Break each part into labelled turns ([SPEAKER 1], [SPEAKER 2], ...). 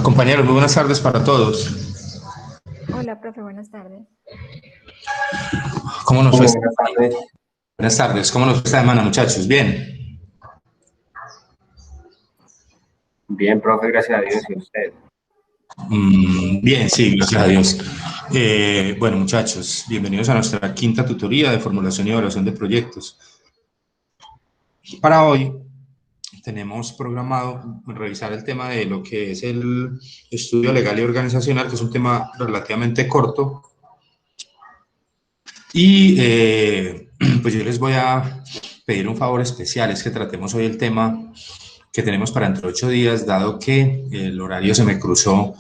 [SPEAKER 1] Compañeros, muy buenas tardes para todos.
[SPEAKER 2] Hola, profe, buenas tardes.
[SPEAKER 1] ¿Cómo nos fue?
[SPEAKER 3] Buenas tardes.
[SPEAKER 1] Buenas tardes, ¿cómo nos fue esta semana, muchachos? ¿Bien?
[SPEAKER 3] Bien, profe, gracias a Dios y a usted.
[SPEAKER 1] Bien, sí, gracias a Dios. Bueno, muchachos, bienvenidos a nuestra quinta tutoría de formulación y evaluación de proyectos. Para hoy tenemos programado revisar el tema de lo que es el estudio legal y organizacional, que es un tema relativamente corto. Y pues yo les voy a pedir un favor especial, es que tratemos hoy el tema que tenemos para dentro de 8 días, dado que el horario se me cruzó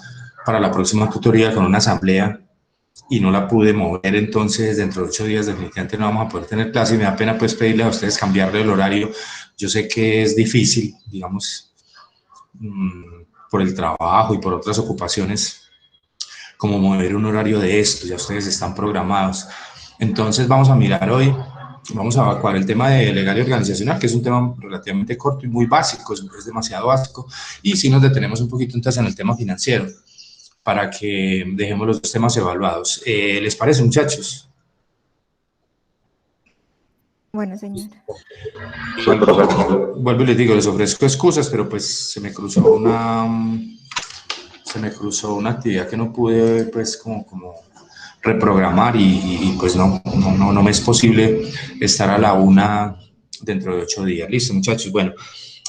[SPEAKER 1] para la próxima tutoría con una asamblea y no la pude mover, entonces dentro de 8 días definitivamente no vamos a poder tener clase y me da pena pues pedirles a ustedes cambiarle el horario. Yo sé que es difícil, digamos, por el trabajo y por otras ocupaciones, como mover un horario de esto, ya ustedes están programados. Entonces vamos a mirar hoy, vamos a evacuar el tema de legal y organizacional, que es un tema relativamente corto y muy básico, es demasiado básico, y si nos detenemos un poquito entonces en el tema financiero, para que dejemos los dos temas evaluados. ¿Les parece, muchachos?
[SPEAKER 2] Bueno, señor.
[SPEAKER 3] Sí, profe.
[SPEAKER 1] Vuelvo y les digo, les ofrezco excusas, pero pues se me cruzó una actividad que no pude pues como reprogramar y pues no me es posible estar a la 1 dentro de 8 días. Listo, muchachos. Bueno,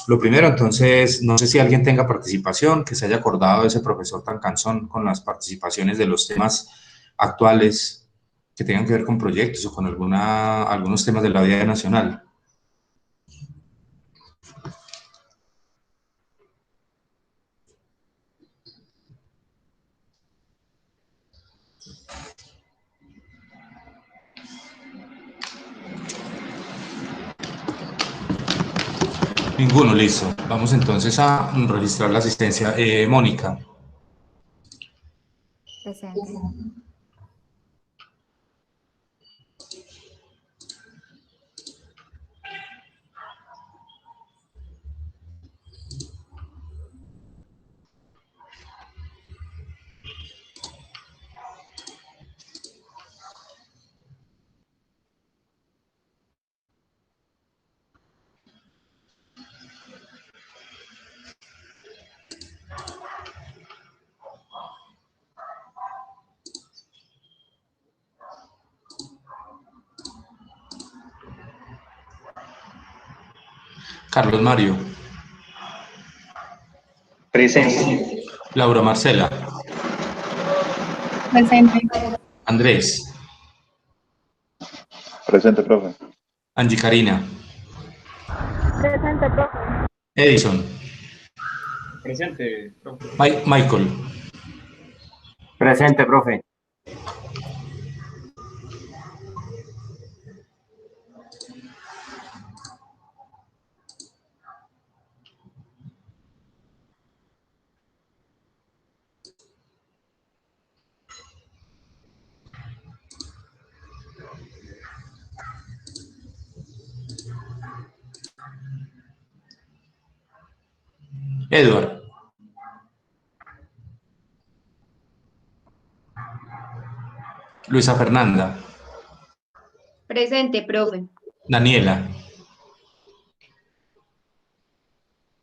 [SPEAKER 1] lo primero, entonces, no sé si alguien tenga participación, que se haya acordado de ese profesor tan cansón con las participaciones de los temas actuales que tengan que ver con proyectos o con algunos temas de la vida nacional. Ninguno, listo. Vamos entonces a registrar la asistencia. Mónica.
[SPEAKER 2] Presente.
[SPEAKER 1] Carlos Mario.
[SPEAKER 3] Presente.
[SPEAKER 1] Laura Marcela.
[SPEAKER 4] Presente.
[SPEAKER 1] Andrés.
[SPEAKER 5] Presente, profe.
[SPEAKER 1] Angie Karina.
[SPEAKER 4] Presente, profe.
[SPEAKER 1] Edison.
[SPEAKER 3] Presente, profe.
[SPEAKER 1] Michael.
[SPEAKER 3] Presente, profe.
[SPEAKER 1] Edward. Luisa Fernanda.
[SPEAKER 4] Presente, profe.
[SPEAKER 1] Daniela.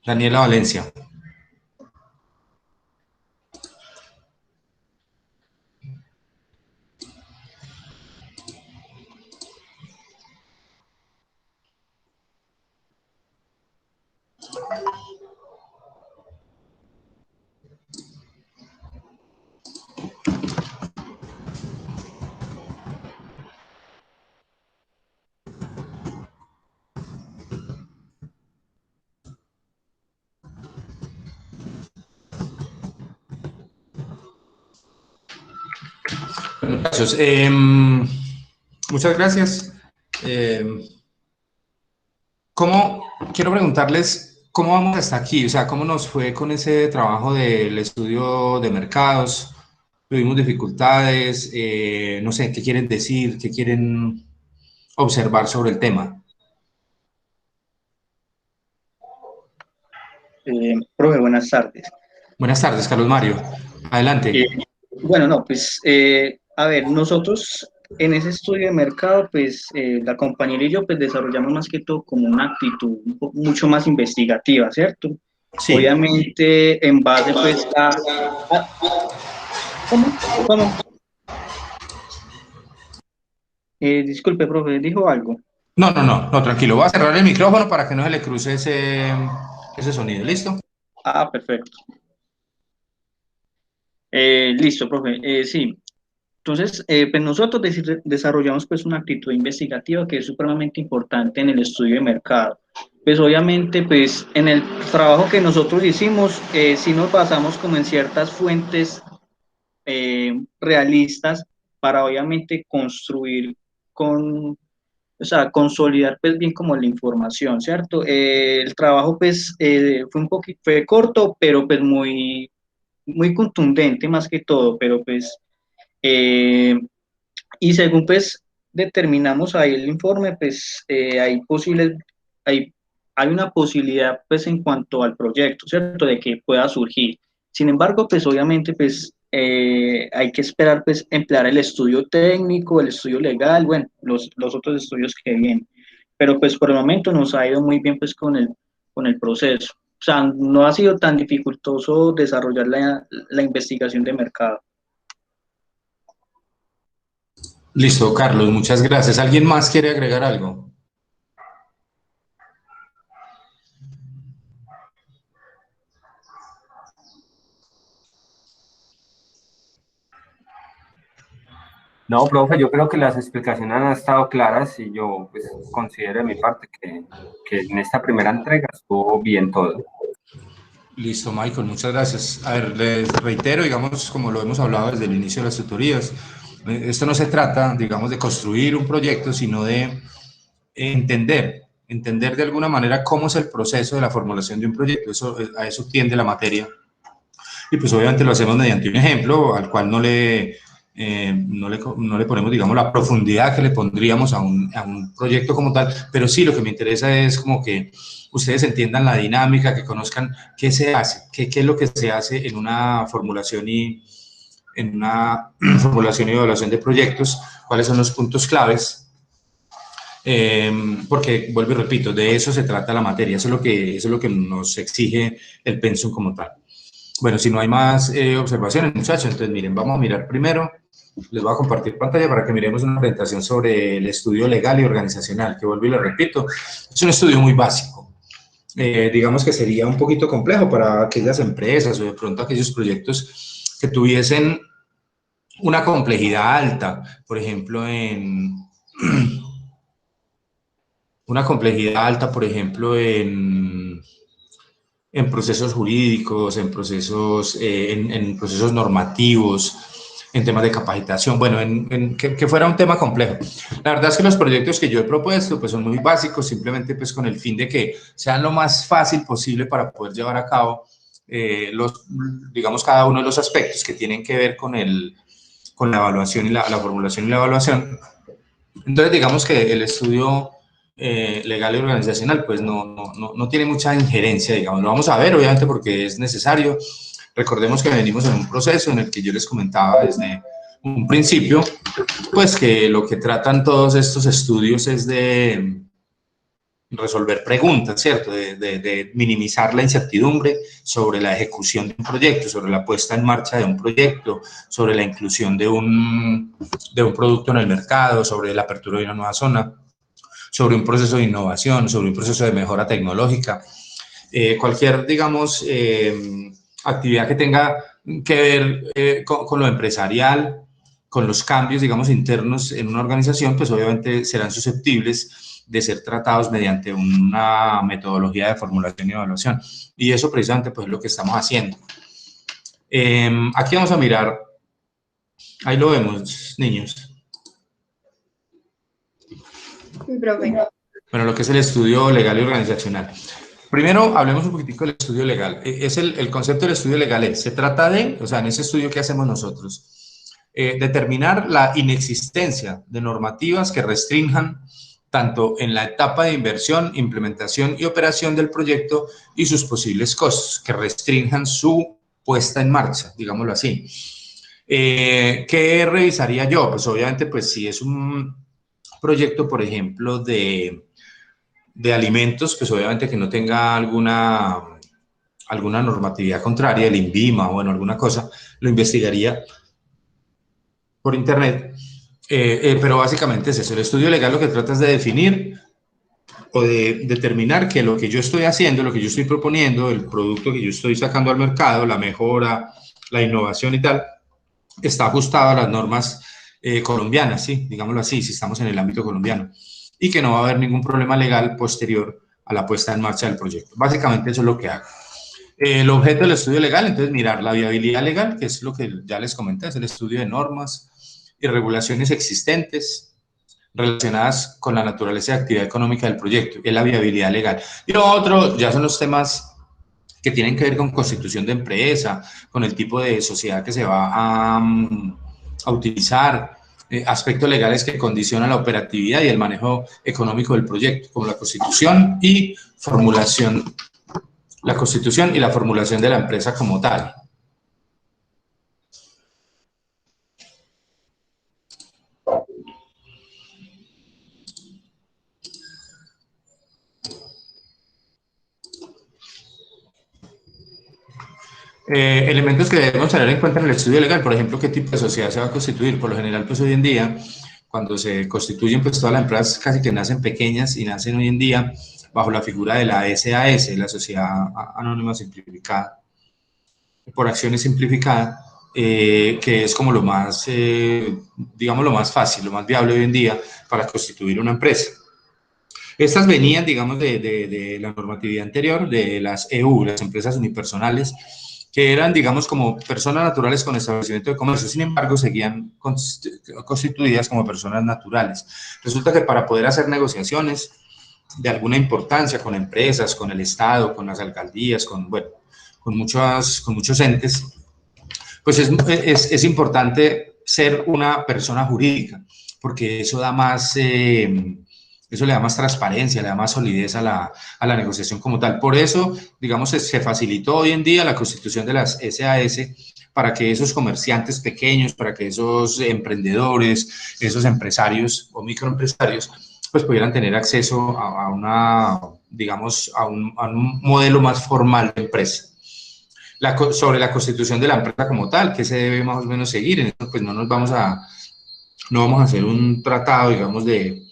[SPEAKER 1] Daniela Valencia. Bueno, muchachos, muchas gracias. Quiero preguntarles cómo vamos hasta aquí? O sea, ¿cómo nos fue con ese trabajo del estudio de mercados? ¿Tuvimos dificultades? No sé, ¿qué quieren decir? ¿Qué quieren observar sobre el tema?
[SPEAKER 6] Profe, buenas tardes.
[SPEAKER 1] Buenas tardes, Carlos Mario.
[SPEAKER 5] Eh,
[SPEAKER 1] Adelante.
[SPEAKER 5] bueno, no, pues, a ver, nosotros en ese estudio de mercado, pues, la compañera y yo, pues, desarrollamos más que todo como una actitud mucho más investigativa, ¿cierto?
[SPEAKER 1] Sí.
[SPEAKER 5] Obviamente, en base, pues, a- ¿cómo? ¿Cómo? Disculpe, profe, ¿dijo algo?
[SPEAKER 1] No, no, no, no, tranquilo. Voy a cerrar el micrófono para que no se le cruce ese sonido. ¿Listo?
[SPEAKER 5] Ah, perfecto. Listo, profe. Sí. Entonces, pues nosotros desarrollamos pues una actitud investigativa que es supremamente importante en el estudio de mercado. Pues obviamente, pues en el trabajo que nosotros hicimos, sí nos basamos como en ciertas fuentes realistas para obviamente construir con, o sea, consolidar pues bien como la información, ¿cierto? El trabajo pues fue un poquito, fue corto, pero pues muy contundente más que todo, pero pues eh, y según pues determinamos ahí el informe, pues hay, hay una posibilidad pues en cuanto al proyecto, ¿cierto? De que pueda surgir. Sin embargo, pues obviamente pues hay que esperar pues emplear el estudio técnico, el estudio legal, bueno, los otros estudios que vienen. Pero pues por el momento nos ha ido muy bien pues con el proceso. O sea, no ha sido tan dificultoso desarrollar la investigación de mercado.
[SPEAKER 1] Listo, Carlos, muchas gracias. ¿Alguien más quiere agregar algo?
[SPEAKER 3] No, profe, yo creo que las explicaciones han estado claras y yo pues considero de mi parte que en esta primera entrega estuvo bien todo.
[SPEAKER 1] Listo, Michael, muchas gracias. A ver, les reitero, digamos, como lo hemos hablado desde el inicio de las tutorías, esto no se trata, digamos, de construir un proyecto, sino de entender de alguna manera cómo es el proceso de la formulación de un proyecto. A eso tiende la materia. Y pues obviamente lo hacemos mediante un ejemplo al cual no le ponemos, digamos, la profundidad que le pondríamos a un proyecto como tal, pero sí lo que me interesa es como que ustedes entiendan la dinámica, que conozcan qué se hace, qué es lo que se hace en una formulación en una formulación y evaluación de proyectos, cuáles son los puntos claves, porque, vuelvo y repito, de eso se trata la materia, eso es lo que nos exige el pensum como tal. Bueno, si no hay más observaciones, muchachos, entonces miren, vamos a mirar primero, les voy a compartir pantalla para que miremos una presentación sobre el estudio legal y organizacional, que vuelvo y le repito, es un estudio muy básico. Digamos que sería un poquito complejo para aquellas empresas o de pronto aquellos proyectos que tuviesen una complejidad alta, por ejemplo, una complejidad alta, por ejemplo, en procesos jurídicos, en procesos normativos, en temas de capacitación, bueno, que fuera un tema complejo. La verdad es que los proyectos que yo he propuesto pues son muy básicos, simplemente pues con el fin de que sean lo más fácil posible para poder llevar a cabo digamos, cada uno de los aspectos que tienen que ver con la evaluación y la formulación y la evaluación. Entonces, digamos que el estudio legal y organizacional, pues no tiene mucha injerencia, digamos. Lo vamos a ver, obviamente, porque es necesario. Recordemos que venimos en un proceso en el que yo les comentaba desde un principio, pues que lo que tratan todos estos estudios es de resolver preguntas, ¿cierto? De minimizar la incertidumbre sobre la ejecución de un proyecto, sobre la puesta en marcha de un proyecto, sobre la inclusión de un producto en el mercado, sobre la apertura de una nueva zona, sobre un proceso de innovación, sobre un proceso de mejora tecnológica. Cualquier, digamos, actividad que tenga que ver con lo empresarial, con los cambios, digamos, internos en una organización, pues obviamente serán susceptibles de ser tratados mediante una metodología de formulación y evaluación. Y eso precisamente pues es lo que estamos haciendo. Aquí vamos a mirar, ahí lo vemos, niños.
[SPEAKER 4] Sí, profe.
[SPEAKER 1] Bueno, lo que es el estudio legal y organizacional. Primero, hablemos un poquitico del estudio legal. El concepto del estudio legal se trata de, o sea, en ese estudio que hacemos nosotros, determinar la inexistencia de normativas que restrinjan tanto en la etapa de inversión, implementación y operación del proyecto y sus posibles costos, que restrinjan su puesta en marcha, digámoslo así. ¿Qué revisaría yo? Pues obviamente, pues si es un proyecto, por ejemplo, de alimentos, pues obviamente que no tenga alguna normatividad contraria, el INVIMA o bueno, alguna cosa, lo investigaría por internet. Pero básicamente es eso, el estudio legal lo que trata es de definir o de determinar que lo que yo estoy haciendo, lo que yo estoy proponiendo, el producto que yo estoy sacando al mercado, la mejora, la innovación y tal, está ajustado a las normas colombianas, ¿sí? Digámoslo así, si estamos en el ámbito colombiano, y que no va a haber ningún problema legal posterior a la puesta en marcha del proyecto. Básicamente eso es lo que hago. El objeto del estudio legal, entonces mirar la viabilidad legal, que es lo que ya les comenté, es el estudio de normas y regulaciones existentes relacionadas con la naturaleza y actividad económica del proyecto, es la viabilidad legal. Y lo otro ya son los temas que tienen que ver con constitución de empresa, con el tipo de sociedad que se va a utilizar, aspectos legales que condicionan la operatividad y el manejo económico del proyecto, como la constitución y formulación, la constitución y la formulación de la empresa como tal. Elementos que debemos tener en cuenta en el estudio legal, por ejemplo, qué tipo de sociedad se va a constituir. Por lo general, pues hoy en día, cuando se constituyen, pues todas las empresas casi que nacen pequeñas y nacen hoy en día bajo la figura de la SAS, la Sociedad Anónima Simplificada, por acciones simplificada, que es como lo más, digamos, lo más fácil, lo más viable hoy en día para constituir una empresa. Estas venían, digamos, de la normatividad anterior, de las EU, las empresas unipersonales, que eran, digamos, como personas naturales con establecimiento de comercio, sin embargo, seguían constituidas como personas naturales. Resulta que para poder hacer negociaciones de alguna importancia con empresas, con el Estado, con las alcaldías, bueno, con muchos entes, pues es importante ser una persona jurídica, porque eso da más... eso le da más transparencia, le da más solidez a la negociación como tal. Por eso, digamos, se facilitó hoy en día la constitución de las SAS para que esos comerciantes pequeños, para que esos emprendedores, esos empresarios o microempresarios, pues pudieran tener acceso a una, digamos, a un modelo más formal de empresa. Sobre la constitución de la empresa como tal, que se debe más o menos seguir, en eso pues no vamos a hacer un tratado, digamos, de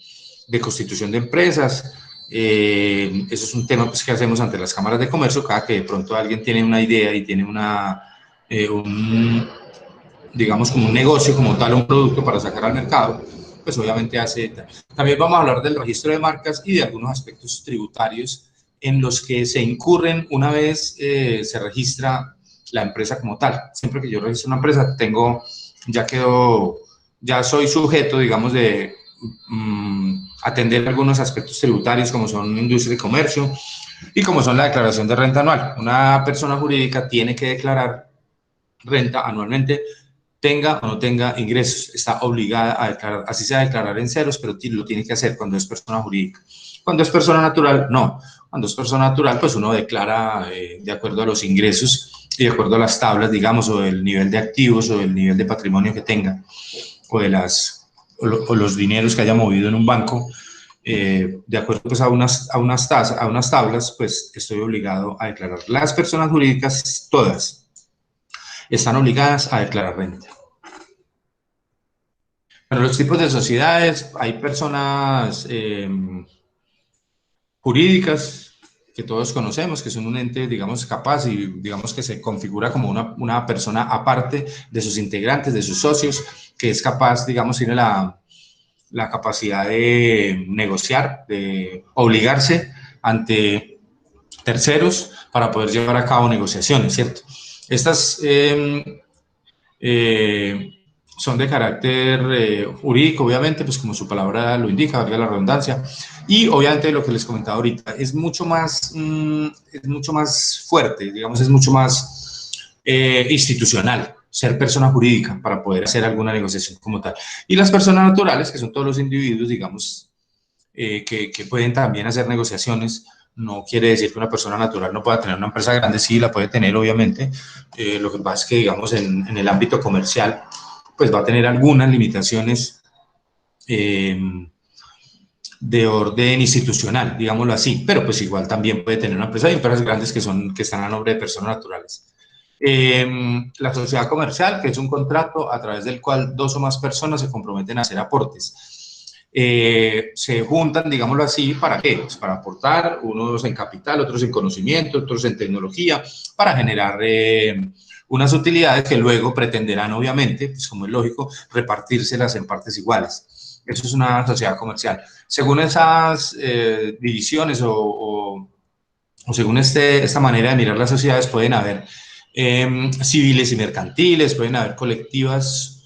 [SPEAKER 1] constitución de empresas. Eso es un tema pues, que hacemos ante las cámaras de comercio, cada que de pronto alguien tiene una idea y tiene digamos, como un negocio como tal, un producto para sacar al mercado, pues obviamente hace. También vamos a hablar del registro de marcas y de algunos aspectos tributarios en los que se incurren una vez se registra la empresa como tal. Siempre que yo registro una empresa, ya soy sujeto, digamos, de atender algunos aspectos tributarios como son industria y comercio y como son la declaración de renta anual. Una persona jurídica tiene que declarar renta anualmente, tenga o no tenga ingresos, está obligada a declarar, así sea declarar en ceros, pero lo tiene que hacer cuando es persona jurídica. Cuando es persona natural, no. Cuando es persona natural, pues uno declara de acuerdo a los ingresos y de acuerdo a las tablas, digamos, o el nivel de activos o el nivel de patrimonio que tenga, o los dineros que haya movido en un banco, de acuerdo pues, a unas tablas, pues estoy obligado a declarar. Las personas jurídicas, todas, están obligadas a declarar renta. Bueno, los tipos de sociedades, hay personas jurídicas que todos conocemos, que son un ente, digamos, capaz y digamos que se configura como una persona aparte de sus integrantes, de sus socios, que es capaz, digamos, tiene la capacidad de negociar, de obligarse ante terceros para poder llevar a cabo negociaciones, ¿cierto? Estas son de carácter jurídico, obviamente, pues como su palabra lo indica, valga la redundancia, y obviamente lo que les comentaba ahorita, es mucho más fuerte, digamos, es mucho más institucional, ser persona jurídica para poder hacer alguna negociación como tal. Y las personas naturales, que son todos los individuos, digamos, que pueden también hacer negociaciones no quiere decir que una persona natural no pueda tener una empresa grande, sí la puede tener obviamente, lo que pasa es que digamos en el ámbito comercial pues va a tener algunas limitaciones de orden institucional, digámoslo así, pero pues igual también puede tener una empresa. Hay empresas grandes que están a nombre de personas naturales. La sociedad comercial, que es un contrato a través del cual dos o más personas se comprometen a hacer aportes. Se juntan, digámoslo así, ¿para qué? Pues para aportar, unos en capital, otros en conocimiento, otros en tecnología, para generar unas utilidades que luego pretenderán, obviamente, pues como es lógico, repartírselas en partes iguales. Eso es una sociedad comercial. Según esas divisiones o según esta manera de mirar las sociedades, pueden haber civiles y mercantiles, pueden haber colectivas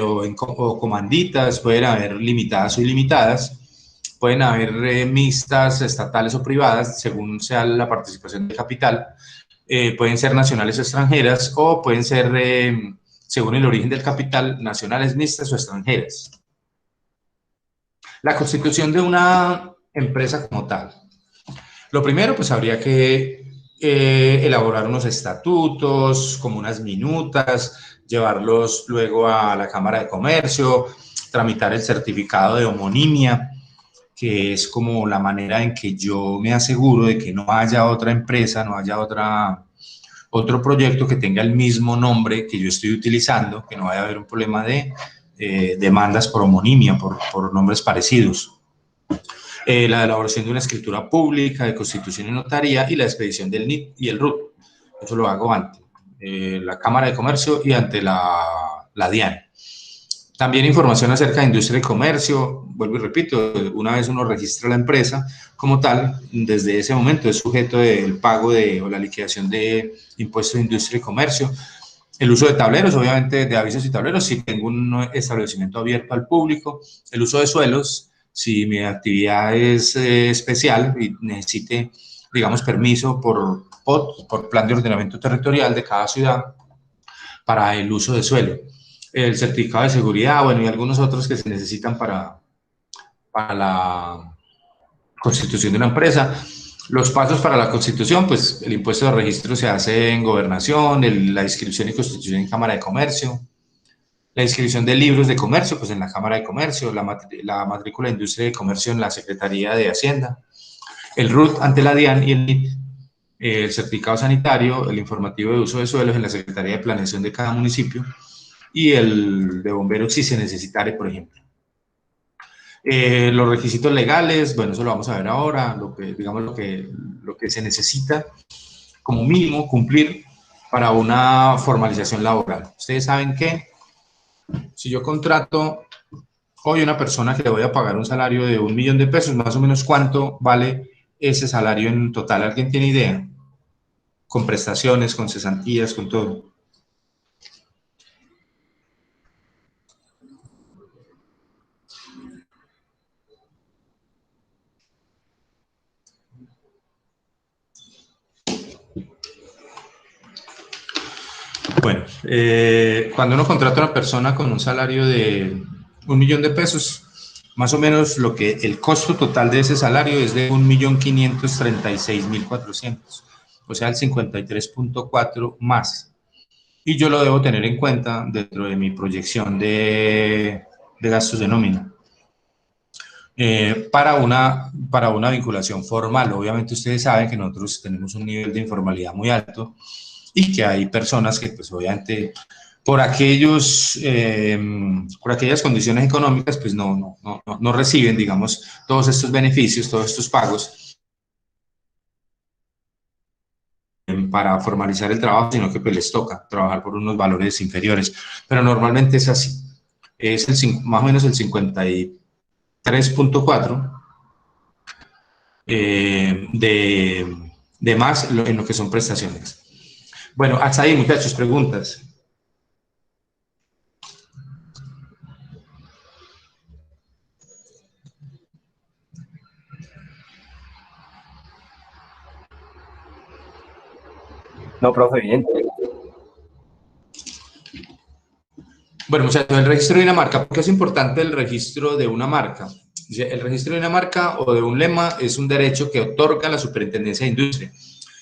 [SPEAKER 1] o comanditas, pueden haber limitadas o ilimitadas, pueden haber mixtas, estatales o privadas, según sea la participación de capital, pueden ser nacionales o extranjeras, o pueden ser, según el origen del capital, nacionales, mixtas o extranjeras. La constitución de una empresa como tal. Lo primero, pues habría que elaborar unos estatutos, como unas minutas, llevarlos luego a la Cámara de Comercio, tramitar el certificado de homonimia, que es como la manera en que yo me aseguro de que no haya otra empresa, no haya otro proyecto que tenga el mismo nombre que yo estoy utilizando, que no vaya a haber un problema de demandas por homonimia, por nombres parecidos. La elaboración de una escritura pública de constitución y notaría y la expedición del NIT y el RUT. Eso lo hago ante la Cámara de Comercio y ante la DIAN. También información acerca de industria y comercio. Vuelvo y repito, una vez uno registra la empresa como tal, desde ese momento es sujeto del pago o la liquidación de impuestos de industria y comercio. El uso de tableros, obviamente de avisos y tableros, si tengo un establecimiento abierto al público. El uso de suelos, si mi actividad es especial y necesite, digamos, permiso por POT, por Plan de Ordenamiento Territorial de cada ciudad, para el uso de suelo. El certificado de seguridad, bueno, y algunos otros que se necesitan para la constitución de una empresa. Los pasos para la constitución, pues el impuesto de registro se hace en gobernación, la inscripción y constitución en Cámara de Comercio, la inscripción de libros de comercio, pues en la Cámara de Comercio, la matrícula de industria y comercio en la Secretaría de Hacienda, el RUT ante la DIAN y el NIT, el certificado sanitario, el informativo de uso de suelos en la Secretaría de Planeación de cada municipio y el de bomberos si se necesitare, por ejemplo. Los requisitos legales, bueno, eso lo vamos a ver ahora, digamos lo que se necesita como mínimo cumplir para una formalización laboral. Ustedes saben que si yo contrato hoy a una persona que le voy a pagar un salario de 1 millón de pesos, más o menos ¿cuánto vale ese salario en total? ¿Alguien tiene idea? Con prestaciones, con cesantías, con todo. Bueno, cuando uno contrata a una persona con un salario de 1 millón de pesos, más o menos el costo total de ese salario es de 1.536.400, o sea, el 53.4 más. Y yo lo debo tener en cuenta dentro de mi proyección de gastos de nómina. Para una vinculación formal, obviamente ustedes saben que nosotros tenemos un nivel de informalidad muy alto y que hay personas que pues obviamente por aquellas condiciones económicas pues no reciben, digamos, todos estos beneficios, todos estos pagos para formalizar el trabajo, sino que pues les toca trabajar por unos valores inferiores, pero normalmente es así, es más o menos el 53.4 de más en lo que son prestaciones. Bueno, hasta ahí, muchachos, preguntas.
[SPEAKER 3] No, profe, bien.
[SPEAKER 1] Bueno, muchachos, el registro de una marca. ¿Por qué es importante el registro de una marca? Dice, el registro de una marca o de un lema es un derecho que otorga la Superintendencia de Industria.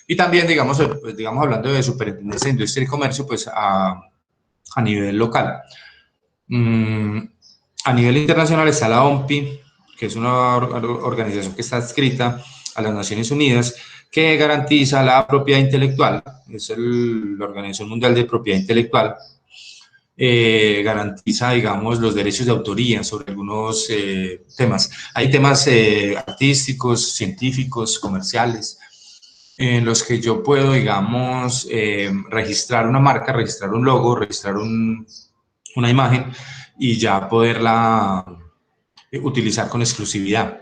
[SPEAKER 1] Y también, digamos, hablando de Superintendencia de Industria y Comercio, pues a nivel local. A nivel internacional está la OMPI, que es una organización que está adscrita a las Naciones Unidas, que garantiza la propiedad intelectual, es la Organización Mundial de Propiedad Intelectual, garantiza, digamos, los derechos de autoría sobre algunos temas. Hay temas artísticos, científicos, comerciales, en los que yo puedo, digamos, registrar una marca, registrar un logo, registrar una imagen y ya poderla utilizar con exclusividad.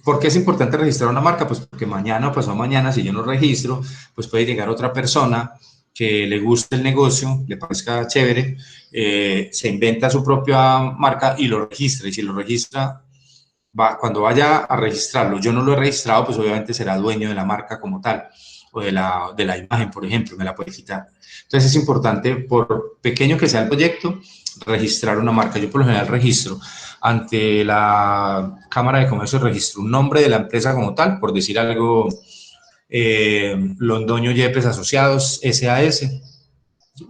[SPEAKER 1] ¿Por qué es importante registrar una marca? Pues porque mañana o pasado mañana, si yo no registro, pues puede llegar otra persona que le guste el negocio, le parezca chévere, se inventa su propia marca y lo registra. Y si lo registra, cuando vaya a registrarlo, yo no lo he registrado, pues obviamente será dueño de la marca como tal, o de la imagen, por ejemplo, me la puede quitar. Entonces es importante, por pequeño que sea el proyecto, registrar una marca. Yo por lo general registro ante la Cámara de Comercio, registro un nombre de la empresa como tal, por decir algo, Londoño Yepes Asociados, SAS,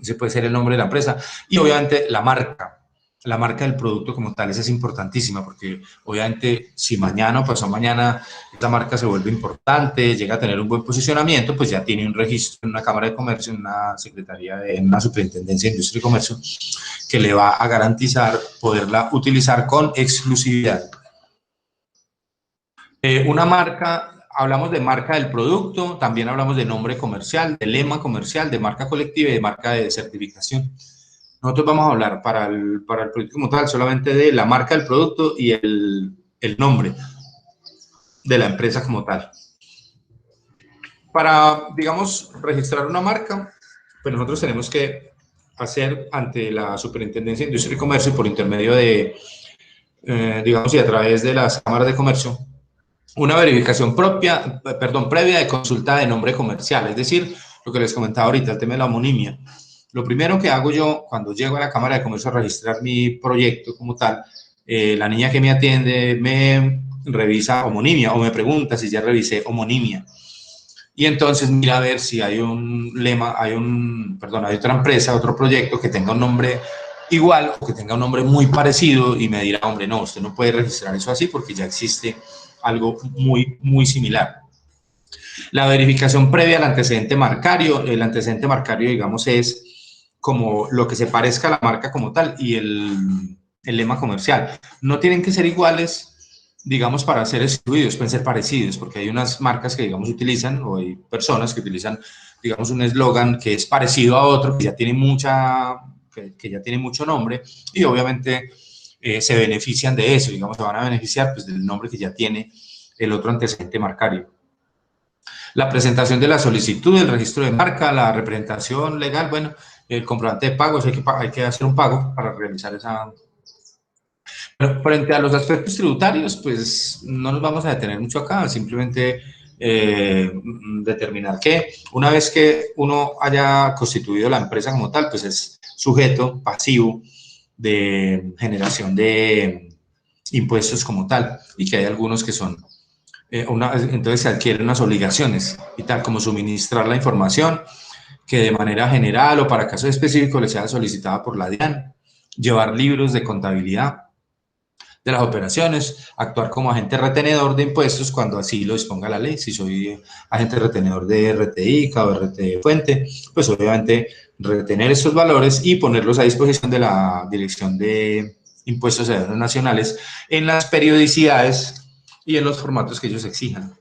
[SPEAKER 1] ese puede ser el nombre de la empresa, y obviamente la marca del producto como tal. Esa es importantísima, porque obviamente si mañana o pasado mañana esta marca se vuelve importante, llega a tener un buen posicionamiento, pues ya tiene un registro en una Cámara de Comercio, en una Secretaría, en una Superintendencia de Industria y Comercio, que le va a garantizar poderla utilizar con exclusividad. Una marca, hablamos de marca del producto, también hablamos de nombre comercial, de lema comercial, de marca colectiva y de marca de certificación. Nosotros vamos a hablar para el proyecto como tal solamente de la marca del producto y el nombre de la empresa como tal. Para, digamos, registrar una marca, pues nosotros tenemos que hacer ante la Superintendencia de Industria y Comercio, por intermedio de, digamos, y a través de las cámaras de comercio, una verificación previa de consulta de nombre comercial, es decir, lo que les comentaba ahorita, el tema de la homonimia. Lo primero que hago yo cuando llego a la Cámara de Comercio a registrar mi proyecto como tal, la niña que me atiende me revisa homonimia o me pregunta si ya revisé homonimia. Y entonces mira a ver si hay un lema, hay otra empresa, otro proyecto que tenga un nombre igual o que tenga un nombre muy parecido, y me dirá, hombre, no, usted no puede registrar eso así porque ya existe algo muy, muy similar. La verificación previa al antecedente marcario. El antecedente marcario, digamos, es como lo que se parezca a la marca como tal y el lema comercial. No tienen que ser iguales, digamos, para ser excluidos, pueden ser parecidos, porque hay unas marcas que, digamos, utilizan, o hay personas que utilizan, digamos, un eslogan que es parecido a otro, que ya tiene que ya tiene mucho nombre, y obviamente se benefician de eso, digamos, se van a beneficiar pues del nombre que ya tiene el otro antecedente marcario. La presentación de la solicitud, el registro de marca, la representación legal, bueno, el comprobante de pagos, hay que hacer un pago para realizar esa. Pero frente a los aspectos tributarios, pues no nos vamos a detener mucho acá, simplemente determinar que una vez que uno haya constituido la empresa como tal, pues es sujeto pasivo de generación de impuestos como tal, y que hay algunos que son, entonces se adquieren unas obligaciones y tal, como suministrar la información que de manera general o para casos específicos le sea solicitada por la DIAN, llevar libros de contabilidad de las operaciones, actuar como agente retenedor de impuestos cuando así lo disponga la ley. Si soy agente retenedor de RTI o RT Fuente, pues obviamente retener estos valores y ponerlos a disposición de la Dirección de Impuestos y Aduanas Nacionales en las periodicidades y en los formatos que ellos exijan.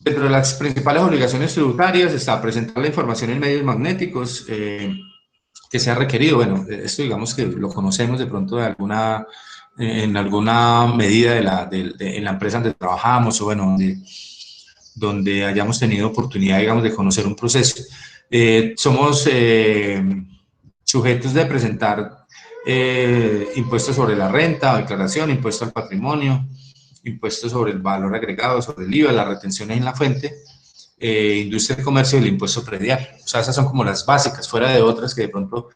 [SPEAKER 1] Dentro de las principales obligaciones tributarias está presentar la información en medios magnéticos que sea requerido. Bueno, esto digamos que lo conocemos de pronto en alguna medida en la empresa donde trabajamos, o bueno, donde hayamos tenido oportunidad, digamos, de conocer un proceso. Somos sujetos de presentar impuestos sobre la renta, declaración, impuesto al patrimonio, impuestos sobre el valor agregado, sobre el IVA, las retenciones en la fuente, industria y comercio y el impuesto predial. O sea, esas son como las básicas, fuera de otras que de pronto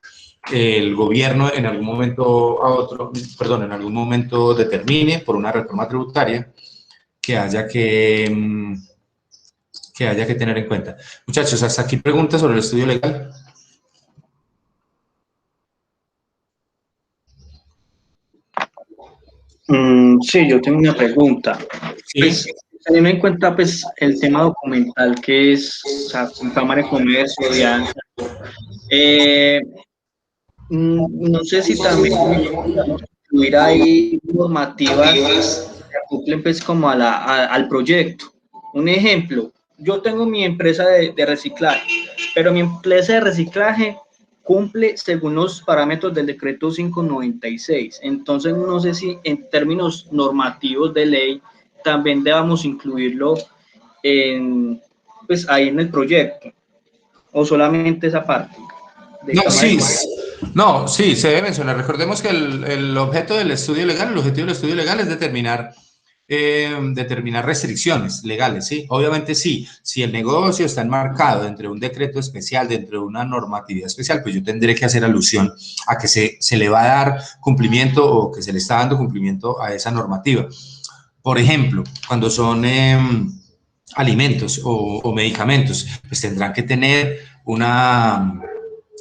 [SPEAKER 1] el gobierno en algún momento a otro, perdón, en algún momento determine por una reforma tributaria que haya que haya que tener en cuenta. Muchachos, hasta aquí preguntas sobre el estudio legal.
[SPEAKER 5] Sí, yo tengo una pregunta.
[SPEAKER 1] Sí.
[SPEAKER 5] Pues, teniendo en cuenta pues, el tema documental que es, o sea, con Cámara de Comercio, DIAN, eh, no sé si también podemos incluir ahí normativas que cumplen pues como al proyecto. Un ejemplo, yo tengo mi empresa de reciclaje, pero mi empresa de reciclaje cumple según los parámetros del decreto 596. Entonces, no sé si en términos normativos de ley también debamos incluirlo en, pues, ahí en el proyecto, o solamente esa parte de
[SPEAKER 1] No,
[SPEAKER 5] Cámara de
[SPEAKER 1] sí,
[SPEAKER 5] Comercio.
[SPEAKER 1] no, sí, se debe mencionar. Recordemos que el objeto del estudio legal, el objetivo del estudio legal es determinar restricciones legales, ¿sí? Obviamente sí, si el negocio está enmarcado dentro de un decreto especial, dentro de una normatividad especial, pues yo tendré que hacer alusión a que se le va a dar cumplimiento o que se le está dando cumplimiento a esa normativa. Por ejemplo, cuando son alimentos o medicamentos, pues tendrán que tener una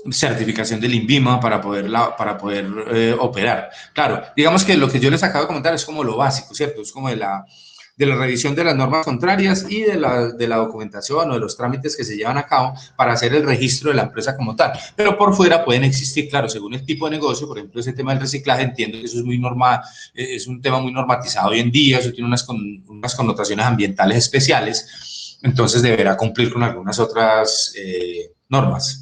[SPEAKER 1] certificación del INVIMA para poder operar. Claro, digamos que lo que yo les acabo de comentar es como lo básico, ¿cierto? Es como de la revisión de las normas contrarias y de la documentación o de los trámites que se llevan a cabo para hacer el registro de la empresa como tal. Pero por fuera pueden existir, claro, según el tipo de negocio, por ejemplo, ese tema del reciclaje, entiendo que eso es muy normal, es un tema muy normatizado hoy en día, eso tiene unas connotaciones ambientales especiales, entonces deberá cumplir con algunas otras normas.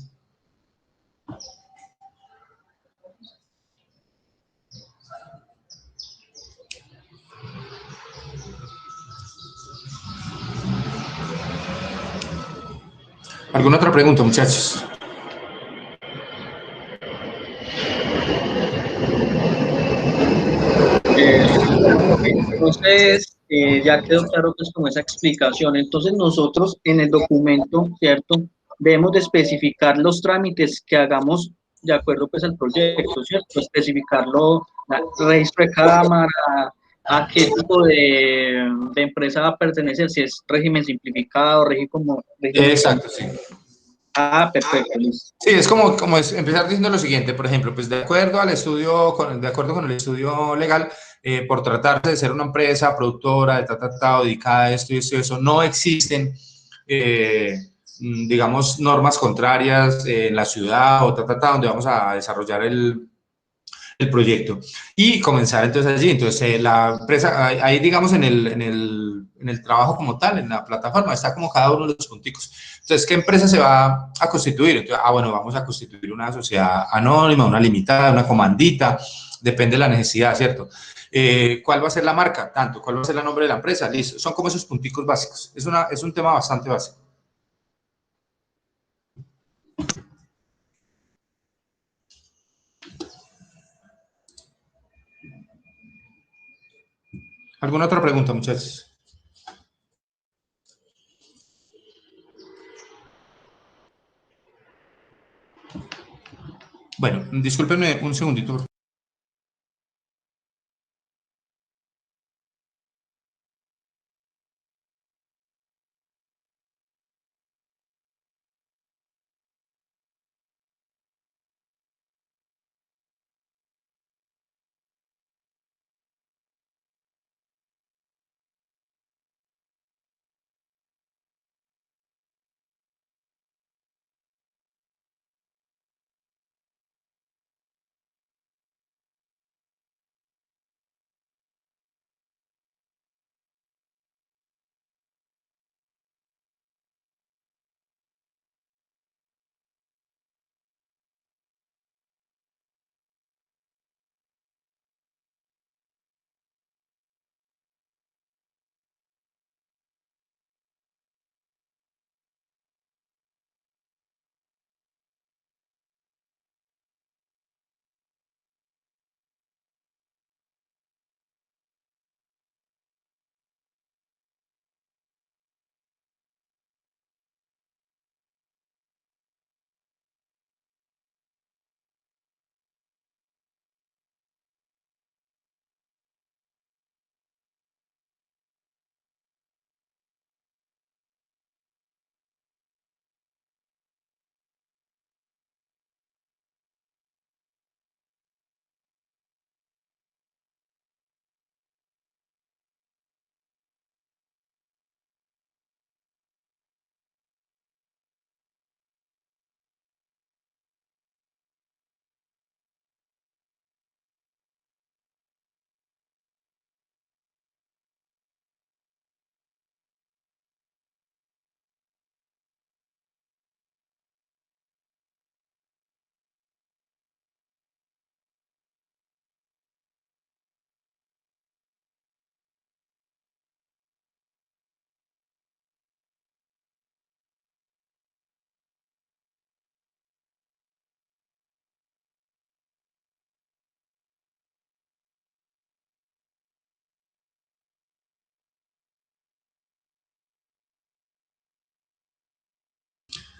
[SPEAKER 1] ¿Alguna otra pregunta, muchachos?
[SPEAKER 5] Sí, profe. Entonces, ya quedó claro pues como esa explicación. Entonces, nosotros en el documento, ¿cierto? Debemos de especificar los trámites que hagamos de acuerdo pues al proyecto, ¿cierto? Especificarlo, registro de cámara, a qué tipo de empresa va a pertenecer, si es régimen simplificado, régimen como régimen con...
[SPEAKER 1] Exacto, sí.
[SPEAKER 5] Ah, perfecto, listo.
[SPEAKER 1] Sí, es como es empezar diciendo lo siguiente, por ejemplo, pues de acuerdo al estudio, de acuerdo con el estudio legal, por tratarse de ser una empresa productora de dedicada a esto y esto y eso, no existen, digamos, normas contrarias en la ciudad o donde vamos a desarrollar el proyecto y comenzar entonces allí. Entonces, la empresa, ahí digamos en el trabajo como tal, en la plataforma, está como cada uno de los punticos. Entonces, ¿qué empresa se va a constituir? Entonces, bueno, vamos a constituir una sociedad anónima, una limitada, una comandita, depende de la necesidad, ¿cierto? ¿Cuál va a ser la marca? Tanto, ¿cuál va a ser el nombre de la empresa? Listo, son como esos punticos básicos. Es un tema bastante básico. ¿Alguna otra pregunta, muchachos? Bueno, discúlpenme un segundito.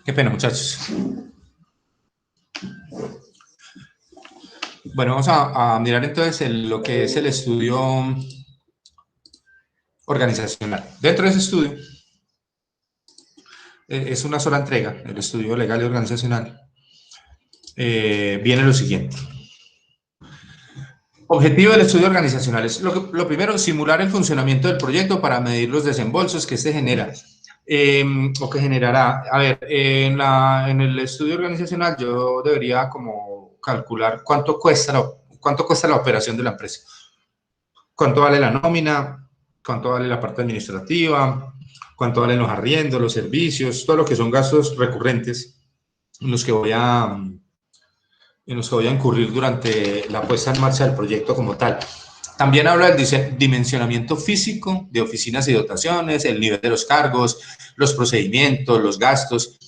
[SPEAKER 1] Qué pena, muchachos. Bueno, vamos a mirar entonces lo que es el estudio organizacional. Dentro de ese estudio, es una sola entrega, el estudio legal y organizacional, viene lo siguiente. Objetivo del estudio organizacional es lo primero, simular el funcionamiento del proyecto para medir los desembolsos que este genera o que generará. A ver, en el estudio organizacional yo debería como calcular cuánto cuesta la operación de la empresa, cuánto vale la nómina, cuánto vale la parte administrativa, cuánto valen los arriendos, los servicios, todo lo que son gastos recurrentes en los que voy a incurrir durante la puesta en marcha del proyecto como tal. También habla del dimensionamiento físico de oficinas y dotaciones, el nivel de los cargos, los procedimientos, los gastos.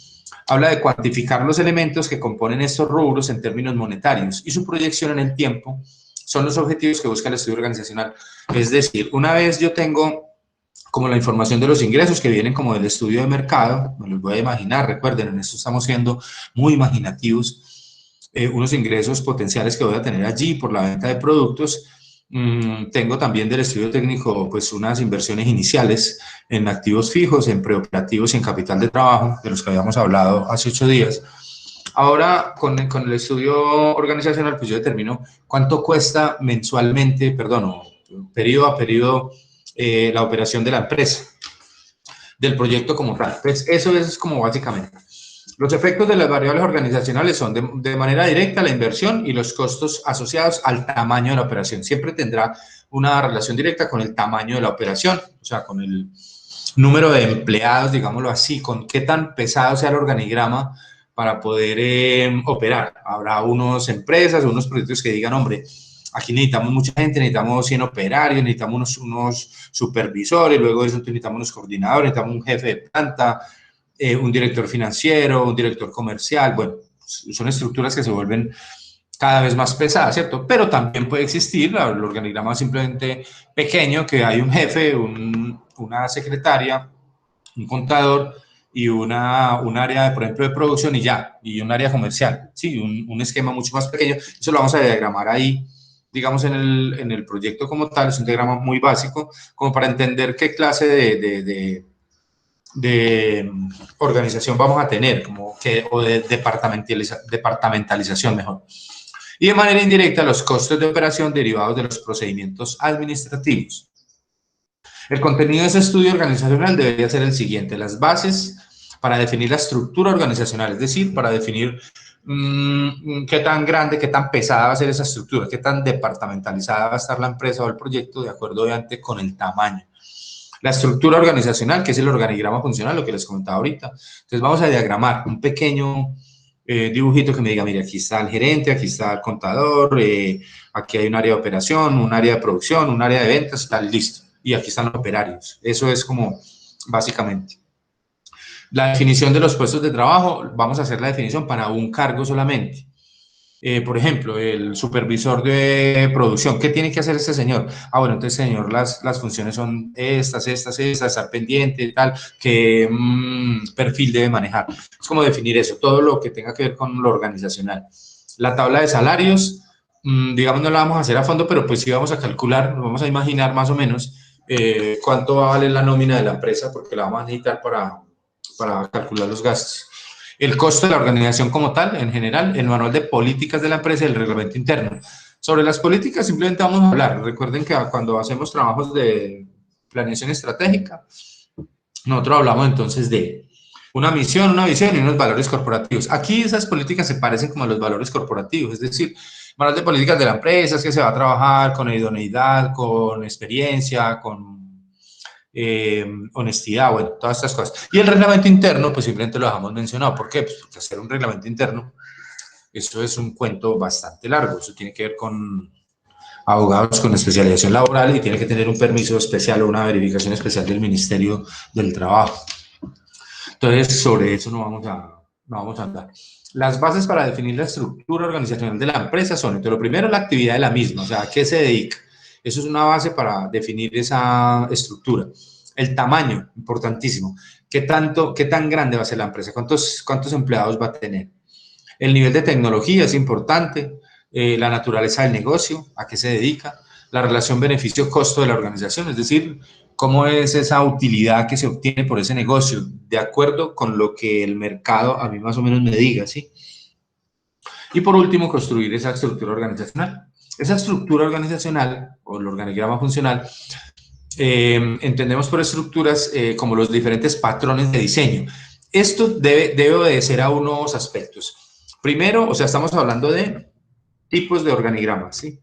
[SPEAKER 1] Habla de cuantificar los elementos que componen estos rubros en términos monetarios y su proyección en el tiempo son los objetivos que busca el estudio organizacional. Es decir, una vez yo tengo como la información de los ingresos que vienen como del estudio de mercado, me los voy a imaginar, recuerden, en esto estamos siendo muy imaginativos, unos ingresos potenciales que voy a tener allí por la venta de productos. Tengo también del estudio técnico pues unas inversiones iniciales en activos fijos, en preoperativos y en capital de trabajo, de los que habíamos hablado hace 8 días. Ahora, con el estudio organizacional, pues yo determino cuánto cuesta mensualmente, periodo a periodo, la operación de la empresa, del proyecto como tal. Pues eso es como básicamente. Los efectos de las variables organizacionales son de manera directa la inversión y los costos asociados al tamaño de la operación. Siempre tendrá una relación directa con el tamaño de la operación, o sea, con el número de empleados, digámoslo así, con qué tan pesado sea el organigrama para poder operar. Habrá unas empresas, unos proyectos que digan, hombre, aquí necesitamos mucha gente, necesitamos 100 operarios, necesitamos unos supervisores, luego de eso necesitamos unos coordinadores, necesitamos un jefe de planta, un director financiero, un director comercial. Bueno, son estructuras que se vuelven cada vez más pesadas, ¿cierto? Pero también puede existir el organigrama simplemente pequeño, que hay un jefe, una secretaria, un contador y un área, por ejemplo, de producción y ya, y un área comercial, sí, un esquema mucho más pequeño. Eso lo vamos a diagramar ahí, digamos, en el proyecto como tal. Es un diagrama muy básico, como para entender qué clase de organización vamos a tener, o de departamentalización mejor. Y de manera indirecta, los costos de operación derivados de los procedimientos administrativos. El contenido de ese estudio organizacional debería ser el siguiente: las bases para definir la estructura organizacional, es decir, para definir qué tan grande, qué tan pesada va a ser esa estructura, qué tan departamentalizada va a estar la empresa o el proyecto, de acuerdo obviamente con el tamaño. La estructura organizacional, que es el organigrama funcional, lo que les comentaba ahorita. Entonces vamos a diagramar un pequeño dibujito que me diga, mire, aquí está el gerente, aquí está el contador, aquí hay un área de operación, un área de producción, un área de ventas, tal, listo. Y aquí están los operarios. Eso es como básicamente. La definición de los puestos de trabajo, vamos a hacer la definición para un cargo solamente. Por ejemplo, el supervisor de producción, ¿qué tiene que hacer este señor? Ah, bueno, entonces, señor, las funciones son estas, estar pendiente, tal, qué perfil debe manejar. Es como definir eso, todo lo que tenga que ver con lo organizacional. La tabla de salarios, digamos, no la vamos a hacer a fondo, pero pues sí vamos a calcular, vamos a imaginar más o menos cuánto va a valer la nómina de la empresa, porque la vamos a necesitar para calcular los gastos. El costo de la organización como tal, en general, el manual de políticas de la empresa y el reglamento interno. Sobre las políticas simplemente vamos a hablar. Recuerden que cuando hacemos trabajos de planeación estratégica, nosotros hablamos entonces de una misión, una visión y unos valores corporativos. Aquí esas políticas se parecen como a los valores corporativos, es decir, manual de políticas de la empresa, es que se va a trabajar con idoneidad, con experiencia, con honestidad, bueno, todas estas cosas. Y el reglamento interno, pues simplemente lo dejamos mencionado. ¿Por qué? Pues porque hacer un reglamento interno, eso es un cuento bastante largo. Eso tiene que ver con abogados con especialización laboral y tiene que tener un permiso especial o una verificación especial del Ministerio del Trabajo. Entonces, sobre eso no vamos a hablar. Las bases para definir la estructura organizacional de la empresa son, entonces, lo primero, la actividad de la misma, o sea, ¿a qué se dedica? Eso es una base para definir esa estructura. El tamaño, importantísimo. ¿Qué tan grande va a ser la empresa? ¿Cuántos empleados va a tener? El nivel de tecnología es importante, la naturaleza del negocio, a qué se dedica, la relación beneficio-costo de la organización, es decir, cómo es esa utilidad que se obtiene por ese negocio, de acuerdo con lo que el mercado a mí más o menos me diga, ¿sí? Y por último, construir esa estructura organizacional. Esa estructura organizacional, o el organigrama funcional, entendemos por estructuras como los diferentes patrones de diseño. Esto debe obedecer a unos aspectos. Primero, o sea, estamos hablando de tipos de organigramas, ¿sí?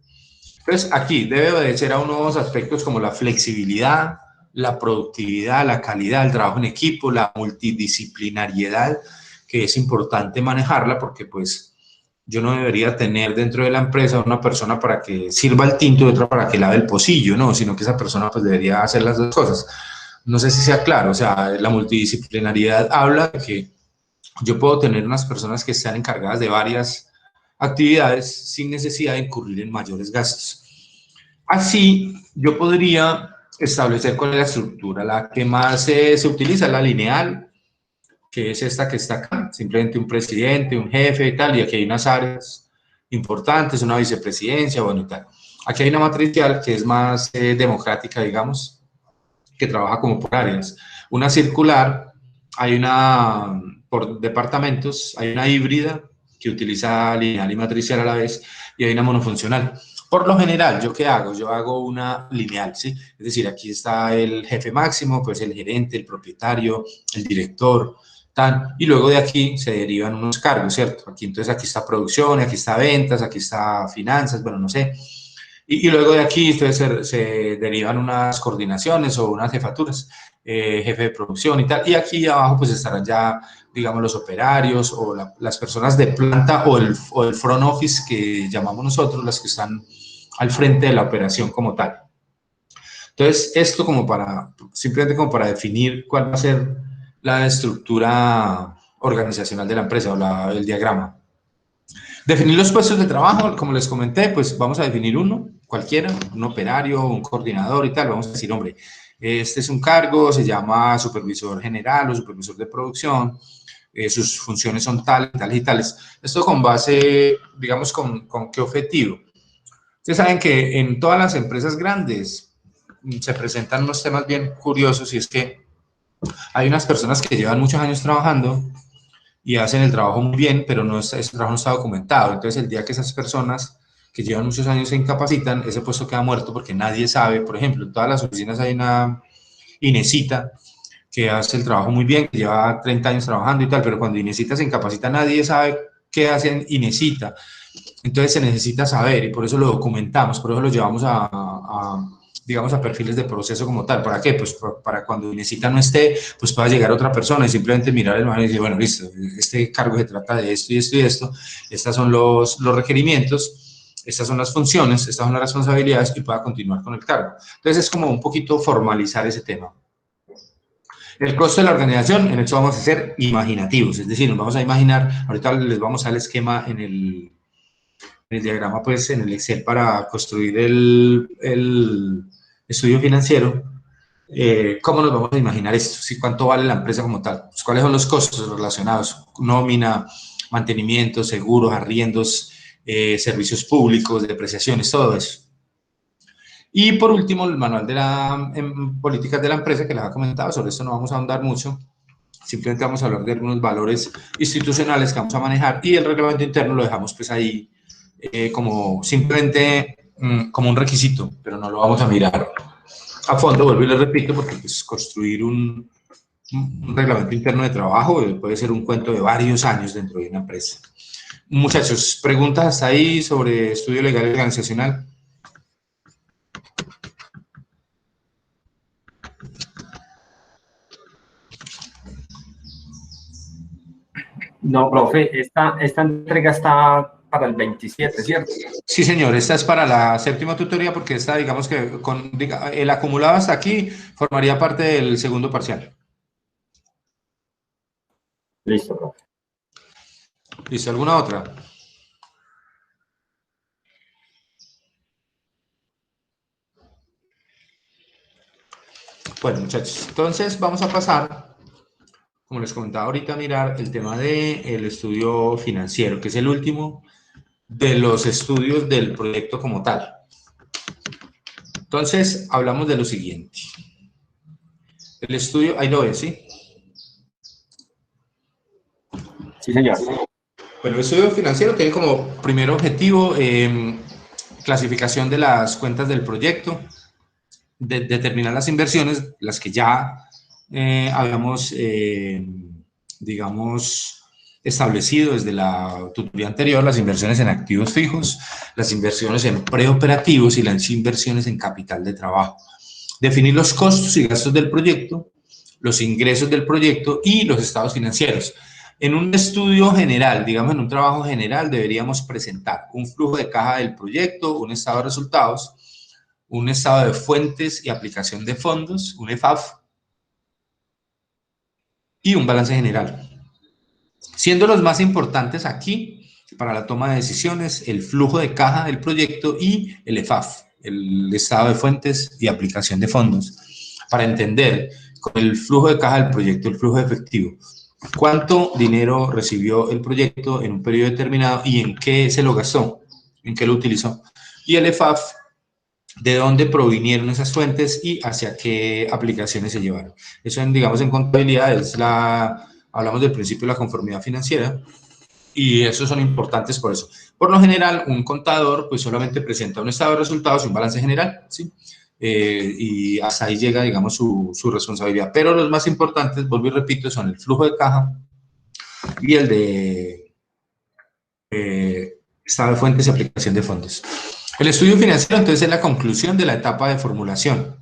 [SPEAKER 1] Entonces, aquí debe obedecer a unos aspectos como la flexibilidad, la productividad, la calidad, el trabajo en equipo, la multidisciplinariedad, que es importante manejarla porque, pues, yo no debería tener dentro de la empresa una persona para que sirva el tinto y otra para que lave el pocillo, no, sino que esa persona pues debería hacer las dos cosas. No sé si sea claro, o sea, la multidisciplinariedad habla de que yo puedo tener unas personas que están encargadas de varias actividades sin necesidad de incurrir en mayores gastos. Así, yo podría establecer cuál es la estructura. La que más se utiliza es la lineal, que es esta que está acá, simplemente un presidente, un jefe y tal, y aquí hay unas áreas importantes, una vicepresidencia, bueno y tal. Aquí hay una matricial que es más democrática, digamos, que trabaja como por áreas. Una circular, hay una por departamentos, hay una híbrida que utiliza lineal y matricial a la vez, y hay una monofuncional. Por lo general, ¿yo qué hago? Yo hago una lineal, ¿sí? Es decir, aquí está el jefe máximo, pues el gerente, el propietario, el director, tal, y luego de aquí se derivan unos cargos, ¿cierto? Aquí entonces aquí está producción, aquí está ventas, aquí está finanzas, bueno, no sé. Y luego de aquí entonces se derivan unas coordinaciones o unas jefaturas, jefe de producción y tal. Y aquí abajo pues estarán ya, digamos, los operarios o las personas de planta o el front office que llamamos nosotros, las que están al frente de la operación como tal. Entonces, esto como para, simplemente como para definir cuál va a ser la estructura organizacional de la empresa o el diagrama. Definir los puestos de trabajo, como les comenté, pues vamos a definir uno, cualquiera, un operario, un coordinador y tal. Vamos a decir, hombre, este es un cargo, se llama supervisor general o supervisor de producción, sus funciones son tales, tales y tales. Esto con base, digamos, con qué objetivo. Ustedes saben que en todas las empresas grandes se presentan unos temas bien curiosos y es que hay unas personas que llevan muchos años trabajando y hacen el trabajo muy bien, pero ese trabajo no está documentado. Entonces, el día que esas personas que llevan muchos años se incapacitan, ese puesto queda muerto porque nadie sabe. Por ejemplo, en todas las oficinas hay una Inesita que hace el trabajo muy bien, que lleva 30 años trabajando y tal, pero cuando Inesita se incapacita, nadie sabe qué hace Inesita. Entonces se necesita saber y por eso lo documentamos, por eso lo llevamos digamos, a perfiles de proceso como tal. ¿Para qué? Pues para cuando Inesita no esté, pues pueda llegar otra persona y simplemente mirar el manual y decir, bueno, listo, este cargo se trata de esto y esto y esto, estos son los requerimientos, estas son las funciones, estas son las responsabilidades y pueda continuar con el cargo. Entonces es como un poquito formalizar ese tema. El costo de la organización, en esto vamos a ser imaginativos, es decir, nos vamos a imaginar, ahorita les vamos al esquema en el diagrama, pues en el Excel para construir el estudio financiero, ¿cómo nos vamos a imaginar esto? ¿Sí? ¿Cuánto vale la empresa como tal? Pues, ¿cuáles son los costos relacionados? Nómina, mantenimiento, seguros, arriendos, servicios públicos, depreciaciones, todo eso. Y por último, el manual de políticas de la empresa que les ha comentado, sobre esto no vamos a ahondar mucho, simplemente vamos a hablar de algunos valores institucionales que vamos a manejar y el reglamento interno lo dejamos pues ahí como simplemente como un requisito, pero no lo vamos a mirar a fondo, vuelvo y les repito, porque pues, construir un reglamento interno de trabajo puede ser un cuento de varios años dentro de una empresa. Muchachos, ¿preguntas hasta ahí sobre estudio legal y organizacional?
[SPEAKER 3] No, profe, esta entrega está para el 27, ¿cierto?
[SPEAKER 1] Sí, señor, esta es para la séptima tutoría porque esta, digamos que el acumulado hasta aquí formaría parte del segundo parcial.
[SPEAKER 3] Listo, profe.
[SPEAKER 1] ¿Listo? ¿Alguna otra? Bueno, muchachos, entonces vamos a pasar, como les comentaba ahorita, a mirar el tema del estudio financiero, que es el último de los estudios del proyecto como tal. Entonces, hablamos de lo siguiente. El estudio, ahí lo ven, ¿sí?
[SPEAKER 3] Sí, señor.
[SPEAKER 1] Bueno, el estudio financiero tiene como primer objetivo clasificación de las cuentas del proyecto, determinar las inversiones, las que ya habíamos, digamos, establecido desde la tutoría anterior, las inversiones en activos fijos, las inversiones en preoperativos y las inversiones en capital de trabajo. Definir los costos y gastos del proyecto, los ingresos del proyecto y los estados financieros. En un estudio general, digamos en un trabajo general, deberíamos presentar un flujo de caja del proyecto, un estado de resultados, un estado de fuentes y aplicación de fondos, un EFAF, y un balance general. Siendo los más importantes aquí, para la toma de decisiones, el flujo de caja del proyecto y el EFAF, el estado de fuentes y aplicación de fondos, para entender con el flujo de caja del proyecto, el flujo de efectivo, cuánto dinero recibió el proyecto en un periodo determinado y en qué se lo gastó, en qué lo utilizó. Y el EFAF, de dónde provinieron esas fuentes y hacia qué aplicaciones se llevaron. Eso, digamos, en contabilidad hablamos del principio de la conformidad financiera y esos son importantes por eso. Por lo general, un contador pues solamente presenta un estado de resultados y un balance general, ¿sí? Y hasta ahí llega, digamos, su responsabilidad. Pero los más importantes, vuelvo y repito, son el flujo de caja y el de estado de fuentes y aplicación de fondos. El estudio financiero, entonces, es la conclusión de la etapa de formulación.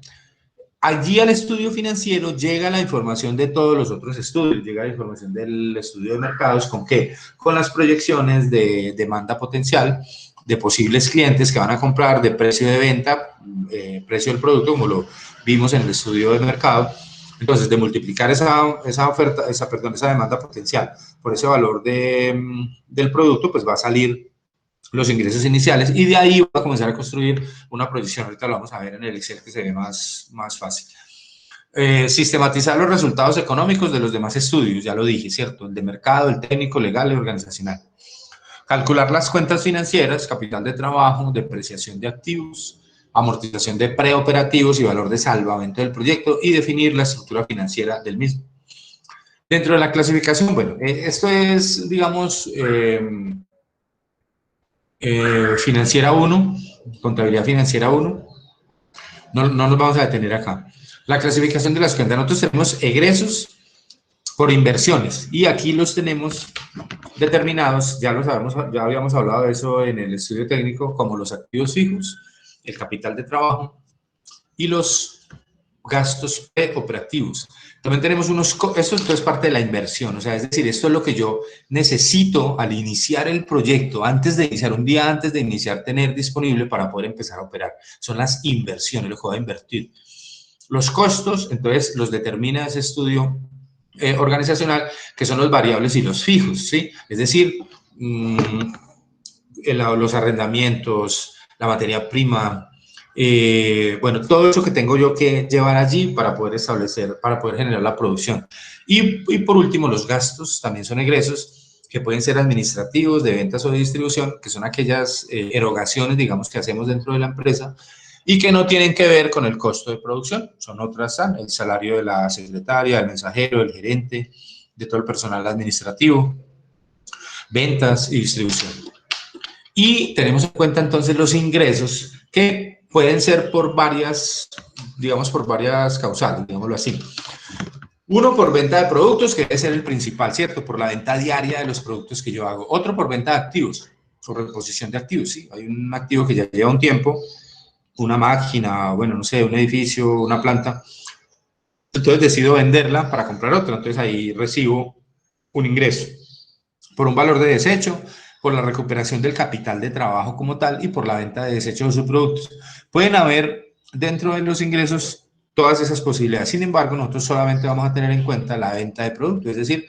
[SPEAKER 1] Allí al estudio financiero llega la información de todos los otros estudios, llega la información del estudio de mercados, ¿con qué? Con las proyecciones de demanda potencial, de posibles clientes que van a comprar, de precio de venta, precio del producto, como lo vimos en el estudio de mercado. Entonces, de multiplicar esa demanda potencial por ese valor del producto, pues va a salir los ingresos iniciales y de ahí va a comenzar a construir una proyección. Ahorita lo vamos a ver en el Excel que se ve más fácil. Sistematizar los resultados económicos de los demás estudios, ya lo dije, ¿cierto? El de mercado, el técnico, legal y organizacional. Calcular las cuentas financieras, capital de trabajo, depreciación de activos, amortización de preoperativos y valor de salvamento del proyecto y definir la estructura financiera del mismo. Dentro de la clasificación, bueno, esto es, digamos, financiera 1, contabilidad financiera 1, no nos vamos a detener acá. La clasificación de las cuentas, nosotros tenemos egresos por inversiones y aquí los tenemos determinados, ya lo sabemos, ya habíamos hablado de eso en el estudio técnico, como los activos fijos, el capital de trabajo y los gastos preoperativos. También tenemos esto es parte de la inversión, o sea, es decir, esto es lo que yo necesito al iniciar el proyecto, un día antes de iniciar, tener disponible para poder empezar a operar. Son las inversiones, lo que voy a invertir. Los costos, entonces, los determina ese estudio organizacional, que son los variables y los fijos, ¿sí? Es decir, los arrendamientos, la materia prima, bueno, todo eso que tengo yo que llevar allí para poder generar la producción. Y por último, los gastos también son egresos que pueden ser administrativos, de ventas o de distribución, que son aquellas erogaciones, digamos, que hacemos dentro de la empresa y que no tienen que ver con el costo de producción. Son otras, el salario de la secretaria, del mensajero, del gerente, de todo el personal administrativo, ventas y distribución. Y tenemos en cuenta entonces los ingresos que pueden ser por varias, digamos, por varias causales, digámoslo así. Uno por venta de productos, que debe ser el principal, ¿cierto? Por la venta diaria de los productos que yo hago. Otro por venta de activos, por reposición de activos, ¿sí? Hay un activo que ya lleva un tiempo, una máquina, bueno, no sé, un edificio, una planta. Entonces decido venderla para comprar otra. Entonces ahí recibo un ingreso por un valor de desecho, por la recuperación del capital de trabajo como tal y por la venta de desechos de sus productos. Pueden haber dentro de los ingresos todas esas posibilidades. Sin embargo, nosotros solamente vamos a tener en cuenta la venta de productos, es decir,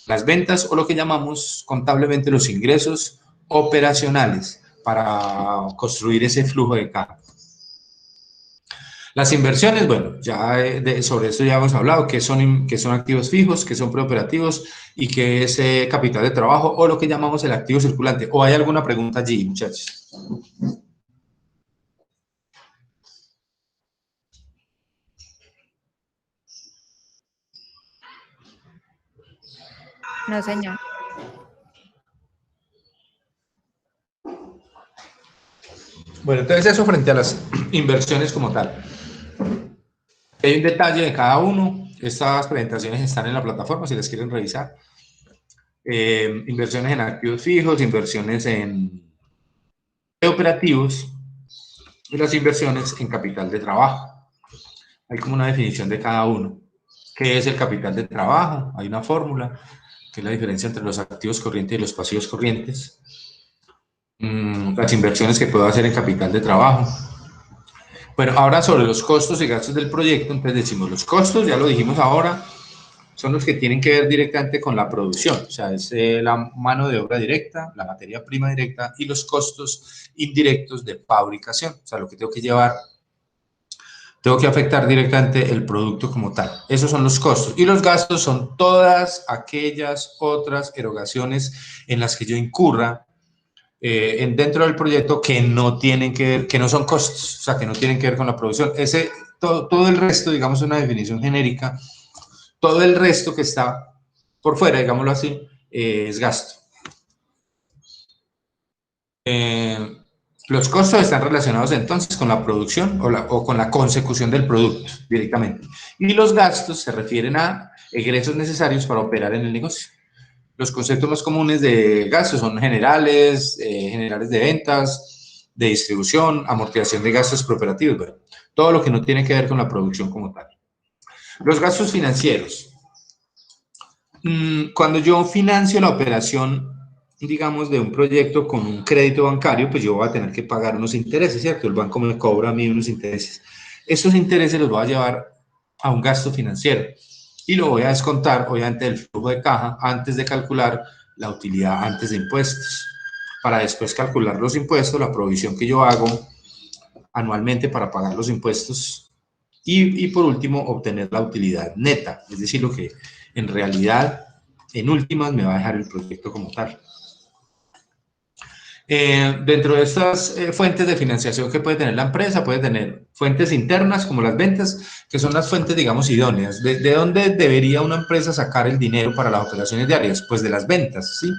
[SPEAKER 1] las ventas o lo que llamamos contablemente los ingresos operacionales para construir ese flujo de caja. Las inversiones, bueno, ya sobre esto ya hemos hablado, qué son activos fijos, qué son preoperativos y qué es capital de trabajo o lo que llamamos el activo circulante. ¿O hay alguna pregunta allí, muchachos?
[SPEAKER 2] No, señor.
[SPEAKER 1] Bueno, entonces eso frente a las inversiones como tal. Hay un detalle de cada uno. Estas presentaciones están en la plataforma si las quieren revisar. Inversiones en activos fijos, inversiones en operativos y las inversiones en capital de trabajo. Hay como una definición de cada uno. ¿Qué es el capital de trabajo? Hay una fórmula, que es la diferencia entre los activos corrientes y los pasivos corrientes. Las inversiones que puedo hacer en capital de trabajo. Bueno, ahora sobre los costos y gastos del proyecto, entonces decimos los costos, ya lo dijimos ahora, son los que tienen que ver directamente con la producción, o sea, es la mano de obra directa, la materia prima directa y los costos indirectos de fabricación, o sea, lo que tengo que llevar, tengo que afectar directamente el producto como tal. Esos son los costos. Y los gastos son todas aquellas otras erogaciones en las que yo incurra dentro del proyecto que no tienen que ver, que no son costos, o sea, que no tienen que ver con la producción. Todo el resto, digamos, una definición genérica, todo el resto que está por fuera, digámoslo así, es gasto. Los costos están relacionados entonces con la producción o con la consecución del producto directamente. Y los gastos se refieren a egresos necesarios para operar en el negocio. Los conceptos más comunes de gastos son generales, generales de ventas, de distribución, amortización de gastos preoperativos, bueno, todo lo que no tiene que ver con la producción como tal. Los gastos financieros. Cuando yo financio la operación, digamos, de un proyecto con un crédito bancario, pues yo voy a tener que pagar unos intereses, ¿cierto? El banco me cobra a mí unos intereses. Esos intereses los voy a llevar a un gasto financiero y lo voy a descontar, obviamente, del flujo de caja antes de calcular la utilidad antes de impuestos, para después calcular los impuestos, la provisión que yo hago anualmente para pagar los impuestos y por último, obtener la utilidad neta, es decir, lo que en realidad, en últimas, me va a dejar el proyecto como tal. Dentro de estas fuentes de financiación que puede tener la empresa, puede tener fuentes internas como las ventas, que son las fuentes, digamos, idóneas. ¿De dónde debería una empresa sacar el dinero para las operaciones diarias? Pues de las ventas, ¿sí?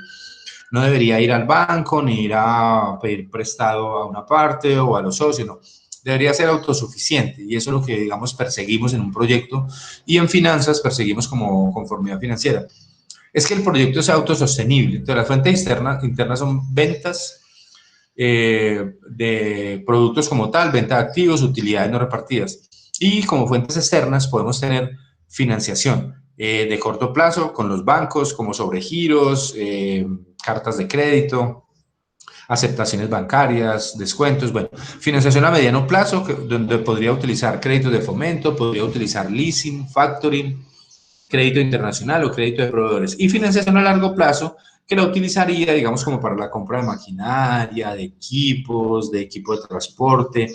[SPEAKER 1] No debería ir al banco ni ir a pedir prestado a una parte o a los socios, no. Debería ser autosuficiente y eso es lo que, digamos, perseguimos en un proyecto y en finanzas perseguimos como conformidad financiera. Es que el proyecto sea autosostenible. Entonces, las fuentes internas son ventas de productos como tal, venta de activos, utilidades no repartidas. Y como fuentes externas podemos tener financiación de corto plazo con los bancos, como sobregiros, cartas de crédito, aceptaciones bancarias, descuentos, bueno, financiación a mediano plazo, donde podría utilizar créditos de fomento, podría utilizar leasing, factoring, crédito internacional o crédito de proveedores. Y financiación a largo plazo, que la utilizaría, digamos, como para la compra de maquinaria, de equipos de transporte,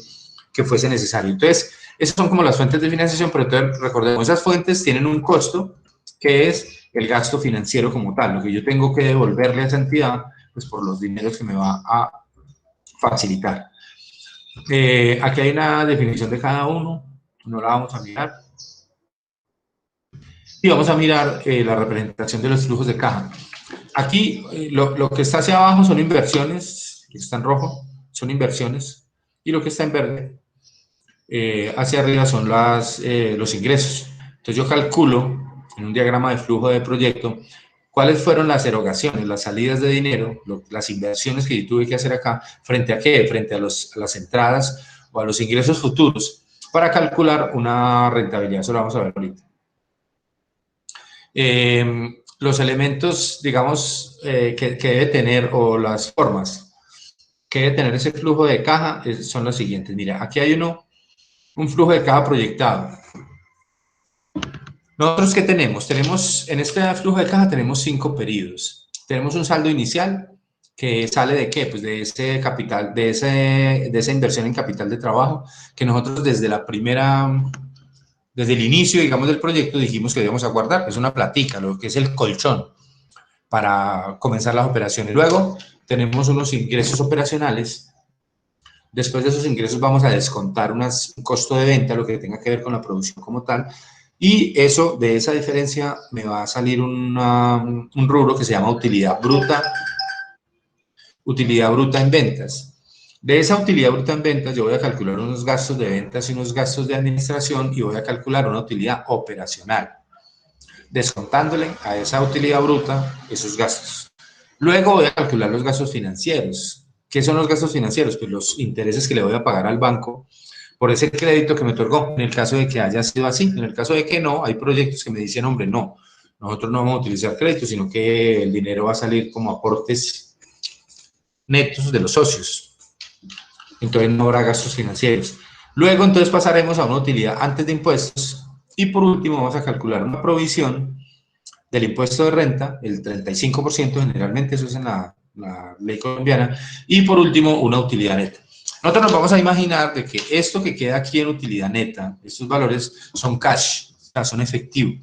[SPEAKER 1] que fuese necesario. Entonces, esas son como las fuentes de financiación, pero entonces, recordemos, esas fuentes tienen un costo, que es el gasto financiero como tal, lo que yo tengo que devolverle a esa entidad, pues por los dineros que me va a facilitar. Aquí hay una definición de cada uno, no la vamos a mirar. Y vamos a mirar la representación de los flujos de caja. Aquí lo que está hacia abajo son inversiones, que está en rojo, son inversiones, y lo que está en verde hacia arriba son los ingresos. Entonces yo calculo en un diagrama de flujo de proyecto cuáles fueron las erogaciones, las salidas de dinero, las inversiones que yo tuve que hacer acá, frente a qué, frente a las entradas o a los ingresos futuros, para calcular una rentabilidad. Eso lo vamos a ver ahorita. Los elementos, digamos, que debe tener, o las formas que debe tener ese flujo de caja son las siguientes. Mira, aquí hay un flujo de caja proyectado. ¿Nosotros qué tenemos? En este flujo de caja tenemos 5 periodos. Tenemos un saldo inicial, que sale de qué? Pues de ese capital, de esa inversión en capital de trabajo, que nosotros desde el inicio, digamos, del proyecto dijimos que debíamos guardar, es una platica, lo que es el colchón para comenzar las operaciones. Luego tenemos unos ingresos operacionales. Después de esos ingresos vamos a descontar un costo de venta, lo que tenga que ver con la producción como tal, y eso, de esa diferencia, me va a salir un rubro que se llama utilidad bruta en ventas. De esa utilidad bruta en ventas, yo voy a calcular unos gastos de ventas y unos gastos de administración y voy a calcular una utilidad operacional, descontándole a esa utilidad bruta esos gastos. Luego voy a calcular los gastos financieros. ¿Qué son los gastos financieros? Pues los intereses que le voy a pagar al banco por ese crédito que me otorgó, en el caso de que haya sido así. En el caso de que no, hay proyectos que me dicen, hombre, no, nosotros no vamos a utilizar crédito, sino que el dinero va a salir como aportes netos de los socios. Entonces no habrá gastos financieros. Luego entonces pasaremos a una utilidad antes de impuestos y por último vamos a calcular una provisión del impuesto de renta, el 35% generalmente, eso es en la ley colombiana, y por último una utilidad neta. Nosotros nos vamos a imaginar de que esto que queda aquí en utilidad neta, estos valores son cash, o sea, son efectivo.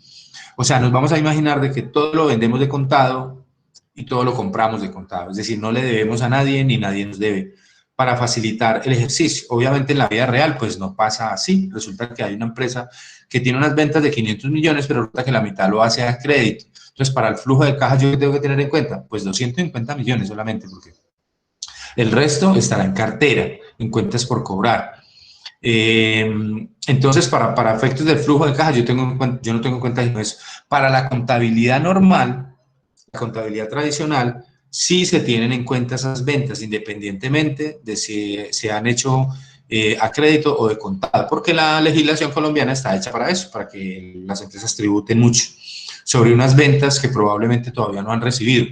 [SPEAKER 1] O sea, nos vamos a imaginar de que todo lo vendemos de contado y todo lo compramos de contado, es decir, no le debemos a nadie ni nadie nos debe, para facilitar el ejercicio. Obviamente en la vida real pues no pasa así, resulta que hay una empresa que tiene unas ventas de 500 millones, pero resulta que la mitad lo hace a crédito. Entonces, para el flujo de caja, ¿yo qué tengo que tener en cuenta? Pues 250 millones solamente, porque el resto estará en cartera, en cuentas por cobrar. Entonces, para efectos del flujo de caja, yo no tengo en cuenta eso. Para la contabilidad normal, la contabilidad tradicional, sí se tienen en cuenta esas ventas, independientemente de si se han hecho a crédito o de contado, porque la legislación colombiana está hecha para eso, para que las empresas tributen mucho sobre unas ventas que probablemente todavía no han recibido.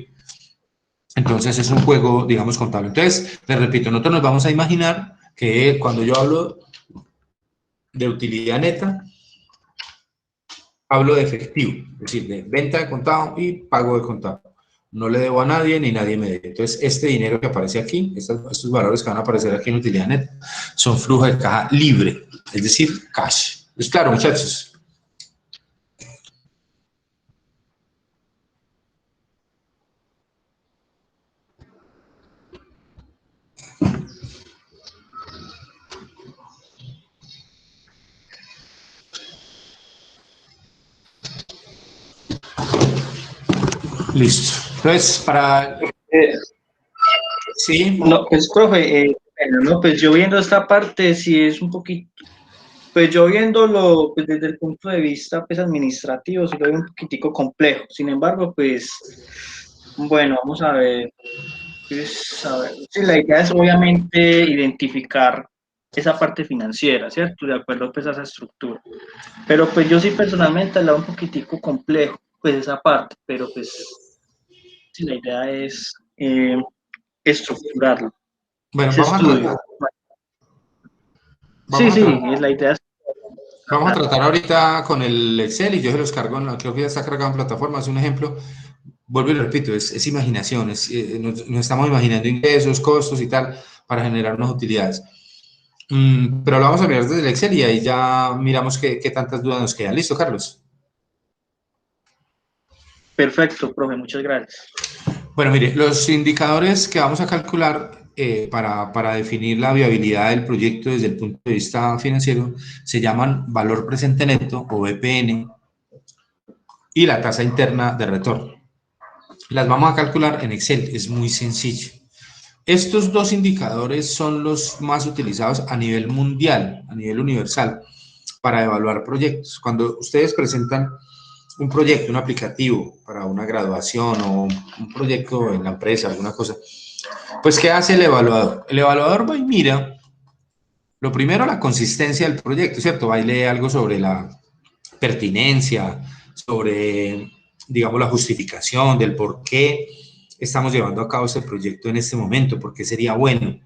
[SPEAKER 1] Entonces es un juego, digamos, contable. Entonces, les repito, nosotros nos vamos a imaginar que cuando yo hablo de utilidad neta, hablo de efectivo, es decir, de venta de contado y pago de contado. No le debo a nadie ni nadie me debe. Entonces, este dinero que aparece aquí, estos valores que van a aparecer aquí en utilidad neta, son flujo de caja libre, es decir, cash. ¿Es claro, muchachos? Listo. Entonces, sí.
[SPEAKER 5] No, pues, profe, bueno, no, pues yo viendo esta parte, sí es un poquito, pues yo viéndolo pues, desde el punto de vista pues, administrativo, sí lo veo un poquitico complejo. Sin embargo, pues, bueno, vamos a ver. Pues, a ver, sí, la idea es obviamente identificar esa parte financiera, ¿cierto? De acuerdo pues a esa estructura. Pero pues yo sí personalmente la veo un poquitico complejo, pues esa parte, pero pues sí, la idea es estructurarlo.
[SPEAKER 1] Bueno,
[SPEAKER 5] Ese estudio. Sí, es la idea.
[SPEAKER 1] Vamos a tratar ahorita con el Excel y yo se los cargo, creo que ya está cargado en plataforma, es un ejemplo. Vuelvo y repito, es imaginación, nos estamos imaginando ingresos, costos y tal para generar unas utilidades. Pero lo vamos a mirar desde el Excel y ahí ya miramos qué tantas dudas nos quedan. ¿Listo, Carlos?
[SPEAKER 5] Perfecto, profe, muchas gracias.
[SPEAKER 1] Bueno, mire, los indicadores que vamos a calcular para definir la viabilidad del proyecto desde el punto de vista financiero se llaman valor presente neto o VPN y la tasa interna de retorno. Las vamos a calcular en Excel, es muy sencillo. Estos dos indicadores son los más utilizados a nivel mundial, a nivel universal, para evaluar proyectos. Cuando ustedes presentan un proyecto, un aplicativo para una graduación o un proyecto en la empresa, alguna cosa, pues ¿qué hace el evaluador? El evaluador va y mira, lo primero, la consistencia del proyecto, ¿cierto? Va y lee algo sobre la pertinencia, sobre, digamos, la justificación del por qué estamos llevando a cabo este proyecto en este momento, por qué sería bueno.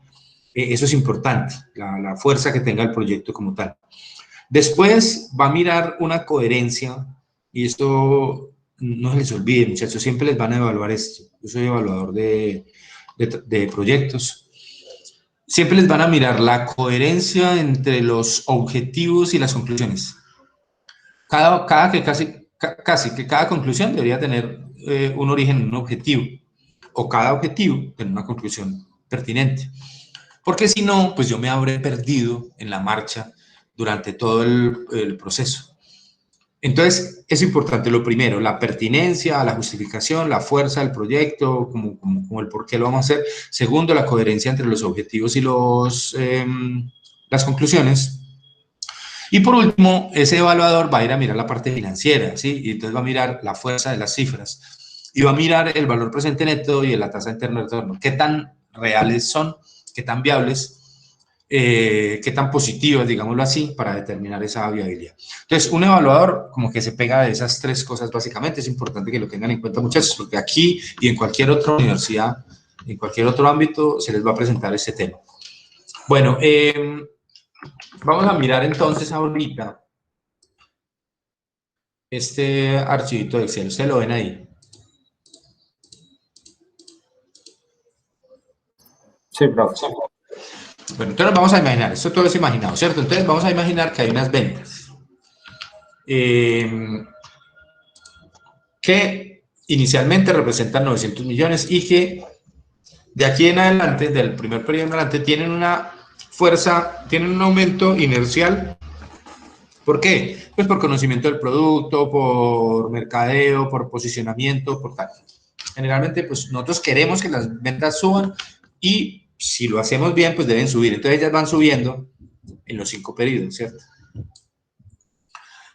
[SPEAKER 1] Eso es importante, la fuerza que tenga el proyecto como tal. Después va a mirar una coherencia, y esto no se les olvide, muchachos, siempre les van a evaluar esto. Yo soy evaluador de de proyectos, siempre les van a mirar la coherencia entre los objetivos y las conclusiones. Casi que cada conclusión debería tener un origen, un objetivo, o cada objetivo tener una conclusión pertinente. Porque si no, pues yo me habré perdido en la marcha durante todo el proceso. Entonces, es importante lo primero, la pertinencia, la justificación, la fuerza del proyecto, como el por qué lo vamos a hacer. Segundo, la coherencia entre los objetivos y las conclusiones. Y por último, ese evaluador va a ir a mirar la parte financiera, ¿sí? Y entonces va a mirar la fuerza de las cifras. Y va a mirar el valor presente neto y la tasa interna de retorno. ¿Qué tan reales son? ¿Qué tan viables? Qué tan positivas, digámoslo así, para determinar esa viabilidad. Entonces, un evaluador como que se pega de esas tres cosas básicamente. Es importante que lo tengan en cuenta, muchachos, porque aquí y en cualquier otra universidad, en cualquier otro ámbito, se les va a presentar este tema. Bueno, vamos a mirar entonces ahorita este archivito de Excel. ¿Ustedes lo ven ahí?
[SPEAKER 3] Sí, profe.
[SPEAKER 1] Bueno, entonces vamos a imaginar, esto todo es imaginado, ¿cierto? Entonces vamos a imaginar que hay unas ventas que inicialmente representan 900 millones y que de aquí en adelante, del primer periodo en adelante, tienen una fuerza, tienen un aumento inercial. ¿Por qué? Pues por conocimiento del producto, por mercadeo, por posicionamiento, por tal. Generalmente, pues nosotros queremos que las ventas suban y si lo hacemos bien, pues deben subir. Entonces ellas van subiendo en los 5 periodos, ¿cierto?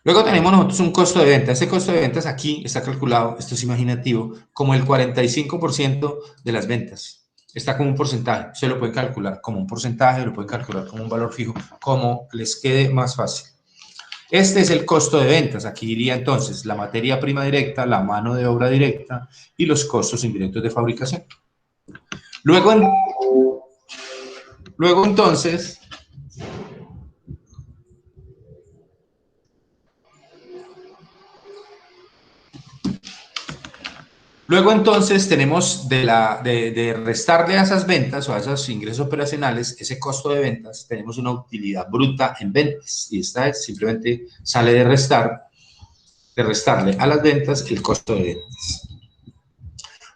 [SPEAKER 1] Luego tenemos nosotros un costo de venta. Ese costo de ventas aquí está calculado, esto es imaginativo, como el 45% de las ventas. Está como un porcentaje. Usted lo puede calcular como un porcentaje, lo puede calcular como un valor fijo, como les quede más fácil. Este es el costo de ventas. Aquí iría entonces la materia prima directa, la mano de obra directa y los costos indirectos de fabricación. Luego entonces, tenemos de restarle a esas ventas o a esos ingresos operacionales, ese costo de ventas, tenemos una utilidad bruta en ventas. Y esta simplemente sale de restarle a las ventas el costo de ventas.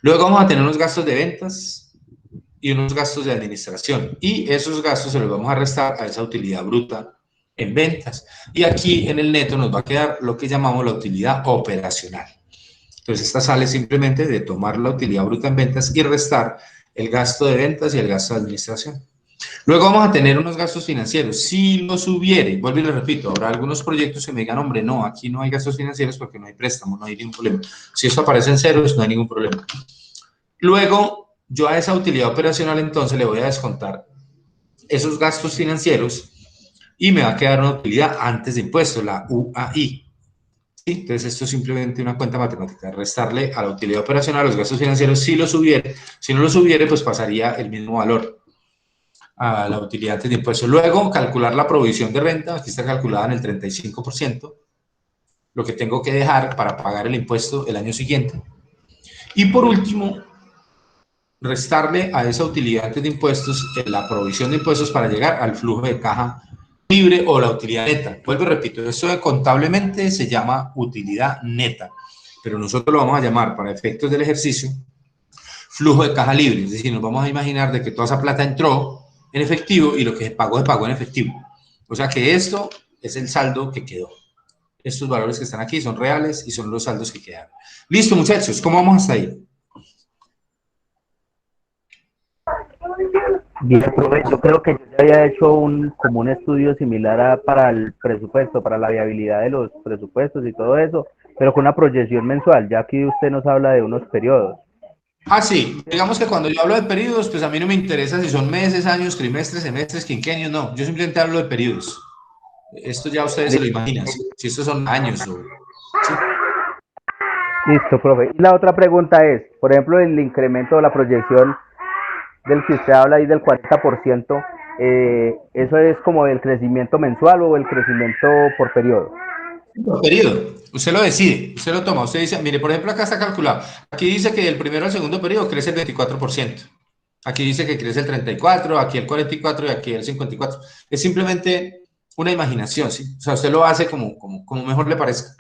[SPEAKER 1] Luego vamos a tener unos gastos de ventas y unos gastos de administración. Y esos gastos se los vamos a restar a esa utilidad bruta en ventas. Y aquí en el neto nos va a quedar lo que llamamos la utilidad operacional. Entonces, esta sale simplemente de tomar la utilidad bruta en ventas y restar el gasto de ventas y el gasto de administración. Luego vamos a tener unos gastos financieros. Si los hubiere, vuelvo y le repito, habrá algunos proyectos que me digan, hombre, no, aquí no hay gastos financieros porque no hay préstamo, no hay ningún problema. Si esto aparece en ceros, no hay ningún problema. Luego, yo a esa utilidad operacional entonces le voy a descontar esos gastos financieros y me va a quedar una utilidad antes de impuestos, la UAI. ¿Sí? Entonces esto es simplemente una cuenta matemática, restarle a la utilidad operacional los gastos financieros si los hubiere. Si no los hubiere, pues pasaría el mismo valor a la utilidad antes de impuestos. Luego, calcular la provisión de renta, aquí está calculada en el 35%, lo que tengo que dejar para pagar el impuesto el año siguiente. Y por último, restarle a esa utilidad antes de impuestos la provisión de impuestos para llegar al flujo de caja libre o la utilidad neta. Vuelvo y repito, esto contablemente se llama utilidad neta, pero nosotros lo vamos a llamar para efectos del ejercicio flujo de caja libre. Es decir, nos vamos a imaginar de que toda esa plata entró en efectivo y lo que se pagó en efectivo. O sea que esto es el saldo que quedó. Estos valores que están aquí son reales y son los saldos que quedaron. Listo, muchachos, ¿cómo vamos hasta ahí?
[SPEAKER 6] Bien, profe, yo creo que yo ya había hecho como un estudio similar para el presupuesto, para la viabilidad de los presupuestos y todo eso, pero con una proyección mensual, ya que usted nos habla de unos periodos.
[SPEAKER 1] Ah, sí, digamos que cuando yo hablo de periodos, pues a mí no me interesa si son meses, años, trimestres, semestres, quinquenios, no, yo simplemente hablo de periodos. Esto ya ustedes se lo imaginan, si estos son años o... ¿sí?
[SPEAKER 6] Listo, profe. Y la otra pregunta es, por ejemplo, el incremento de la proyección del que usted habla ahí del 40%, ¿eso es como del crecimiento mensual o el crecimiento por periodo?
[SPEAKER 1] Por periodo, usted lo decide, usted lo toma, usted dice, mire, por ejemplo, acá está calculado, aquí dice que del primero al segundo periodo crece el 24%, Aquí dice que crece el 34, aquí el 44 y aquí el 54. Es simplemente una imaginación, ¿sí? O sea, usted lo hace como mejor le parezca.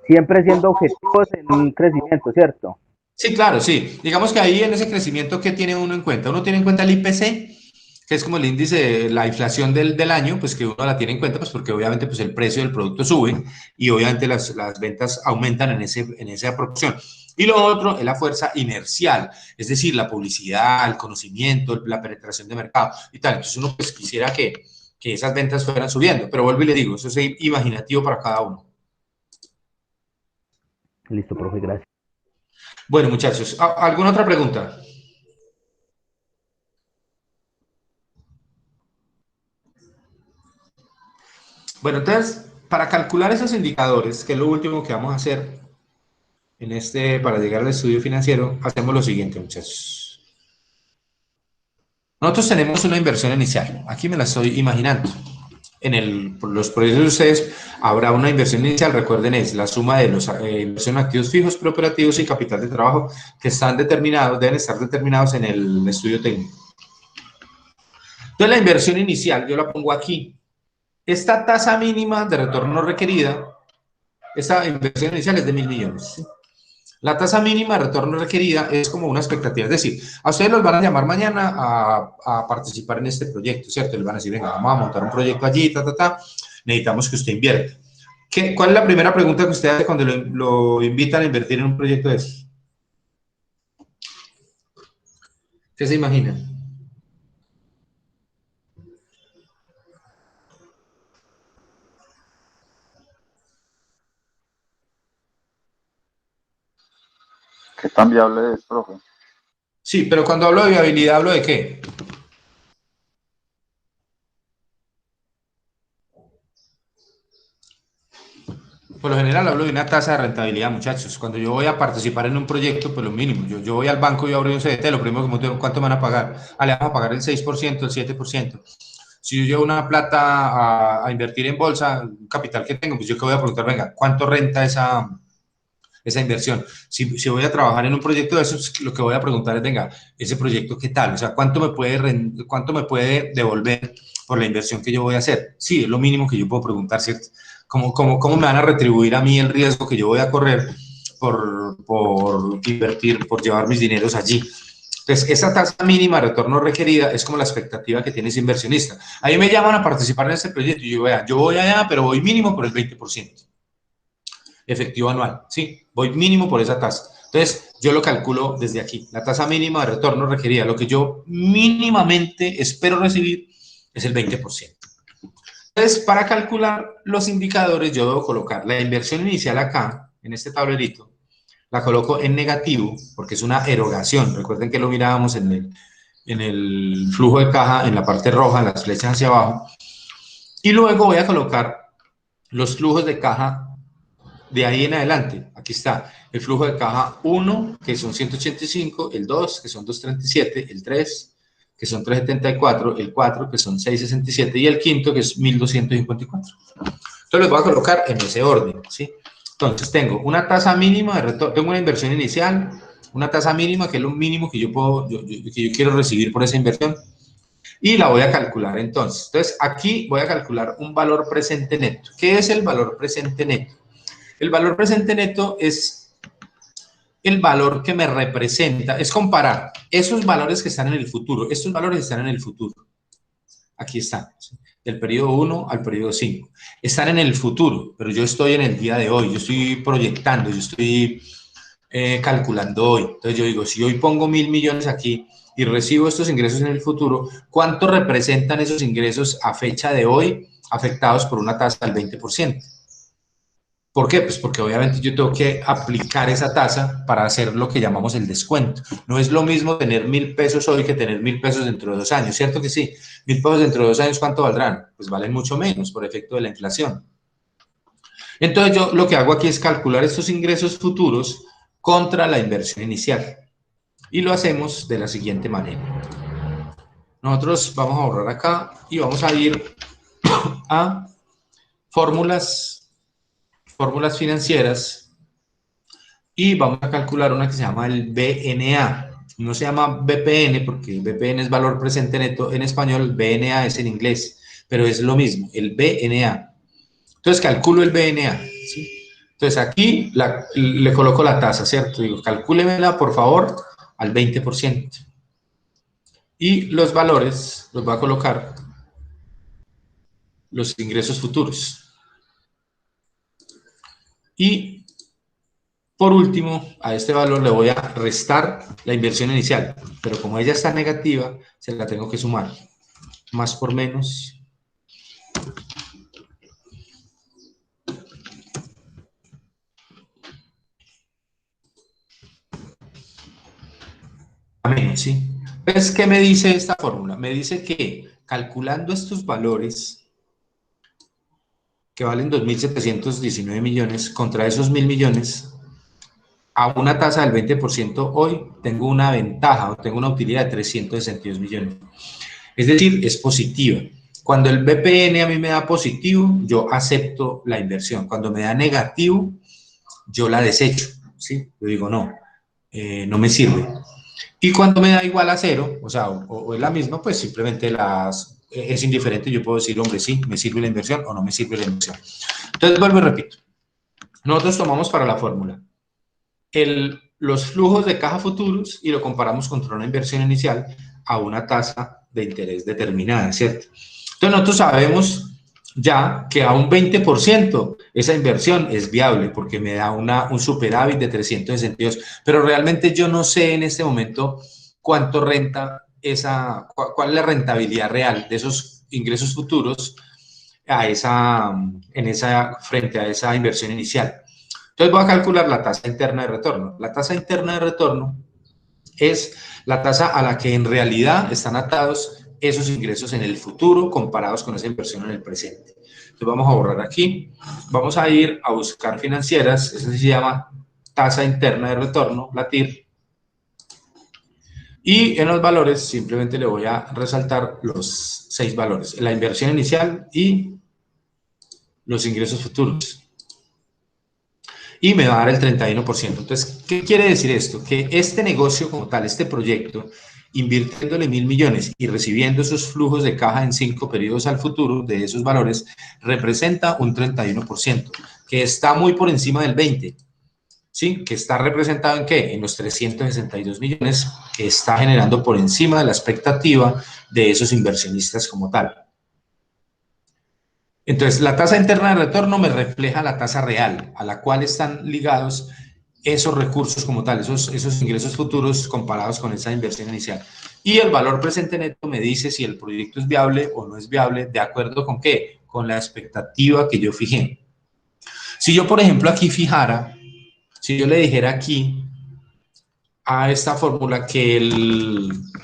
[SPEAKER 6] Siempre siendo objetivos en un crecimiento, ¿cierto?
[SPEAKER 1] Sí, claro, sí. Digamos que ahí en ese crecimiento, ¿qué tiene uno en cuenta? Uno tiene en cuenta el IPC, que es como el índice de la inflación del año, pues que uno la tiene en cuenta, pues porque obviamente pues el precio del producto sube y obviamente las ventas aumentan en esa proporción. Y lo otro es la fuerza inercial, es decir, la publicidad, el conocimiento, la penetración de mercado y tal. Entonces uno pues quisiera que esas ventas fueran subiendo, pero vuelvo y le digo, eso es imaginativo para cada uno.
[SPEAKER 6] Listo, profe, gracias.
[SPEAKER 1] Bueno, muchachos, ¿alguna otra pregunta? Bueno, entonces, para calcular esos indicadores, que es lo último que vamos a hacer para llegar al estudio financiero, hacemos lo siguiente, muchachos. Nosotros tenemos una inversión inicial. Aquí me la estoy imaginando. Por los proyectos de ustedes habrá una inversión inicial, recuerden, es la suma de los inversión en activos fijos, preoperativos y capital de trabajo que están determinados, deben estar determinados en el estudio técnico. Entonces, la inversión inicial, yo la pongo aquí. Esta tasa mínima de retorno requerida, esta inversión inicial es de 1.000 millones. ¿Sí? La tasa mínima de retorno requerida es como una expectativa, es decir, a ustedes los van a llamar mañana a participar en este proyecto, ¿cierto? Les van a decir, venga, vamos a montar un proyecto allí, necesitamos que usted invierta. ¿Cuál es la primera pregunta que usted hace cuando lo invitan a invertir en un proyecto de eso? ¿Qué se imagina?
[SPEAKER 7] ¿Qué tan viable es, profe?
[SPEAKER 1] Sí, pero cuando hablo de viabilidad, ¿hablo de qué? Por lo general hablo de una tasa de rentabilidad, muchachos. Cuando yo voy a participar en un proyecto, pues lo mínimo. Yo voy al banco y abro un CDT, lo primero que me digo, ¿cuánto me van a pagar? Le vamos a pagar el 6%, el 7%. Si yo llevo una plata a invertir en bolsa, un capital que tengo, pues yo que voy a preguntar, venga, ¿cuánto renta esa inversión? Si voy a trabajar en un proyecto de esos, lo que voy a preguntar es, venga, ese proyecto, ¿qué tal? O sea, ¿cuánto me puede devolver por la inversión que yo voy a hacer? Sí, es lo mínimo que yo puedo preguntar, ¿cierto? ¿Cómo me van a retribuir a mí el riesgo que yo voy a correr por invertir, por llevar mis dineros allí? Entonces, esa tasa mínima de retorno requerida es como la expectativa que tiene ese inversionista. Ahí me llaman a participar en este proyecto y yo voy allá, pero voy mínimo por el 20% efectivo anual, ¿sí? Voy mínimo por esa tasa. Entonces, yo lo calculo desde aquí. La tasa mínima de retorno requerida, lo que yo mínimamente espero recibir es el 20%. Entonces, para calcular los indicadores, yo debo colocar la inversión inicial acá, en este tablerito, la coloco en negativo, porque es una erogación. Recuerden que lo mirábamos en el flujo de caja, en la parte roja, en las flechas hacia abajo. Y luego voy a colocar los flujos de caja de ahí en adelante. Aquí está el flujo de caja 1, que son 185, el 2, que son 237, el 3, que son 374, el 4, que son 667, y el quinto, que es 1254. Entonces los voy a colocar en ese orden, ¿sí? Entonces tengo una tasa mínima de retorno, tengo una inversión inicial, una tasa mínima, que es lo mínimo que yo quiero recibir por esa inversión, y la voy a calcular entonces. Entonces aquí voy a calcular un valor presente neto. ¿Qué es el valor presente neto? El valor presente neto es el valor que me representa, es comparar esos valores que están en el futuro. Estos valores están en el futuro. Aquí están, ¿sí? Del periodo 1 al periodo 5. Están en el futuro, pero yo estoy en el día de hoy, yo estoy proyectando, yo estoy calculando hoy. Entonces yo digo, si hoy pongo 1.000 millones aquí y recibo estos ingresos en el futuro, ¿cuánto representan esos ingresos a fecha de hoy afectados por una tasa del 20%? ¿Por qué? Pues porque obviamente yo tengo que aplicar esa tasa para hacer lo que llamamos el descuento. No es lo mismo tener 1.000 pesos hoy que tener 1.000 pesos dentro de 2 años, ¿cierto que sí? 1.000 pesos dentro de 2 años, ¿cuánto valdrán? Pues valen mucho menos por efecto de la inflación. Entonces yo lo que hago aquí es calcular estos ingresos futuros contra la inversión inicial. Y lo hacemos de la siguiente manera. Nosotros vamos a borrar acá y vamos a ir a fórmulas financieras y vamos a calcular una que se llama el BNA. no se llama BPN, porque BPN es valor presente neto en español, BNA es en inglés, pero es lo mismo, el BNA. Entonces calculo el BNA, ¿sí? Entonces aquí le coloco la tasa, ¿cierto? Digo, calcúlemela, por favor, al 20%. Y los valores los voy a colocar los ingresos futuros. Y por último, a este valor le voy a restar la inversión inicial, pero como ella está negativa, se la tengo que sumar. Más por menos. A menos, ¿sí? Entonces, ¿qué me dice esta fórmula? Me dice que calculando estos valores, que valen 2.719 millones, contra esos 1.000 millones, a una tasa del 20%, hoy tengo una ventaja o tengo una utilidad de 362 millones. Es decir, es positiva. Cuando el BPN a mí me da positivo, yo acepto la inversión. Cuando me da negativo, yo la desecho, ¿sí? Yo digo, no, no me sirve. Y cuando me da igual a cero, o sea, o es la misma, pues simplemente es indiferente. Yo puedo decir, hombre, sí, me sirve la inversión o no me sirve la inversión. Entonces, vuelvo y repito. Nosotros tomamos para la fórmula los flujos de caja futuros y lo comparamos contra una inversión inicial a una tasa de interés determinada, ¿cierto? Entonces nosotros sabemos ya que a un 20% esa inversión es viable porque me da un superávit de 362, pero realmente yo no sé en este momento cuánto renta cuál es la rentabilidad real de esos ingresos futuros frente a esa inversión inicial. Entonces voy a calcular la tasa interna de retorno. La tasa interna de retorno es la tasa a la que en realidad están atados esos ingresos en el futuro comparados con esa inversión en el presente. Entonces vamos a borrar aquí. Vamos a ir a buscar financieras. Eso se llama tasa interna de retorno, la TIR. Y en los valores simplemente le voy a resaltar los 6 valores. La inversión inicial y los ingresos futuros. Y me va a dar el 31%. Entonces, ¿qué quiere decir esto? Que este negocio como tal, este proyecto, invirtiéndole 1.000 millones y recibiendo esos flujos de caja en 5 periodos al futuro de esos valores, representa un 31%, que está muy por encima del 20%, ¿sí? Que está representado en ¿qué? En los 362 millones, que está generando por encima de la expectativa de esos inversionistas como tal. Entonces, la tasa interna de retorno me refleja la tasa real a la cual están ligados esos recursos como tal, esos ingresos futuros comparados con esa inversión inicial. Y el valor presente neto me dice si el proyecto es viable o no es viable, ¿de acuerdo con qué? Con la expectativa que yo fijé. Si yo, por ejemplo, aquí fijara, si yo le dijera aquí a esta fórmula que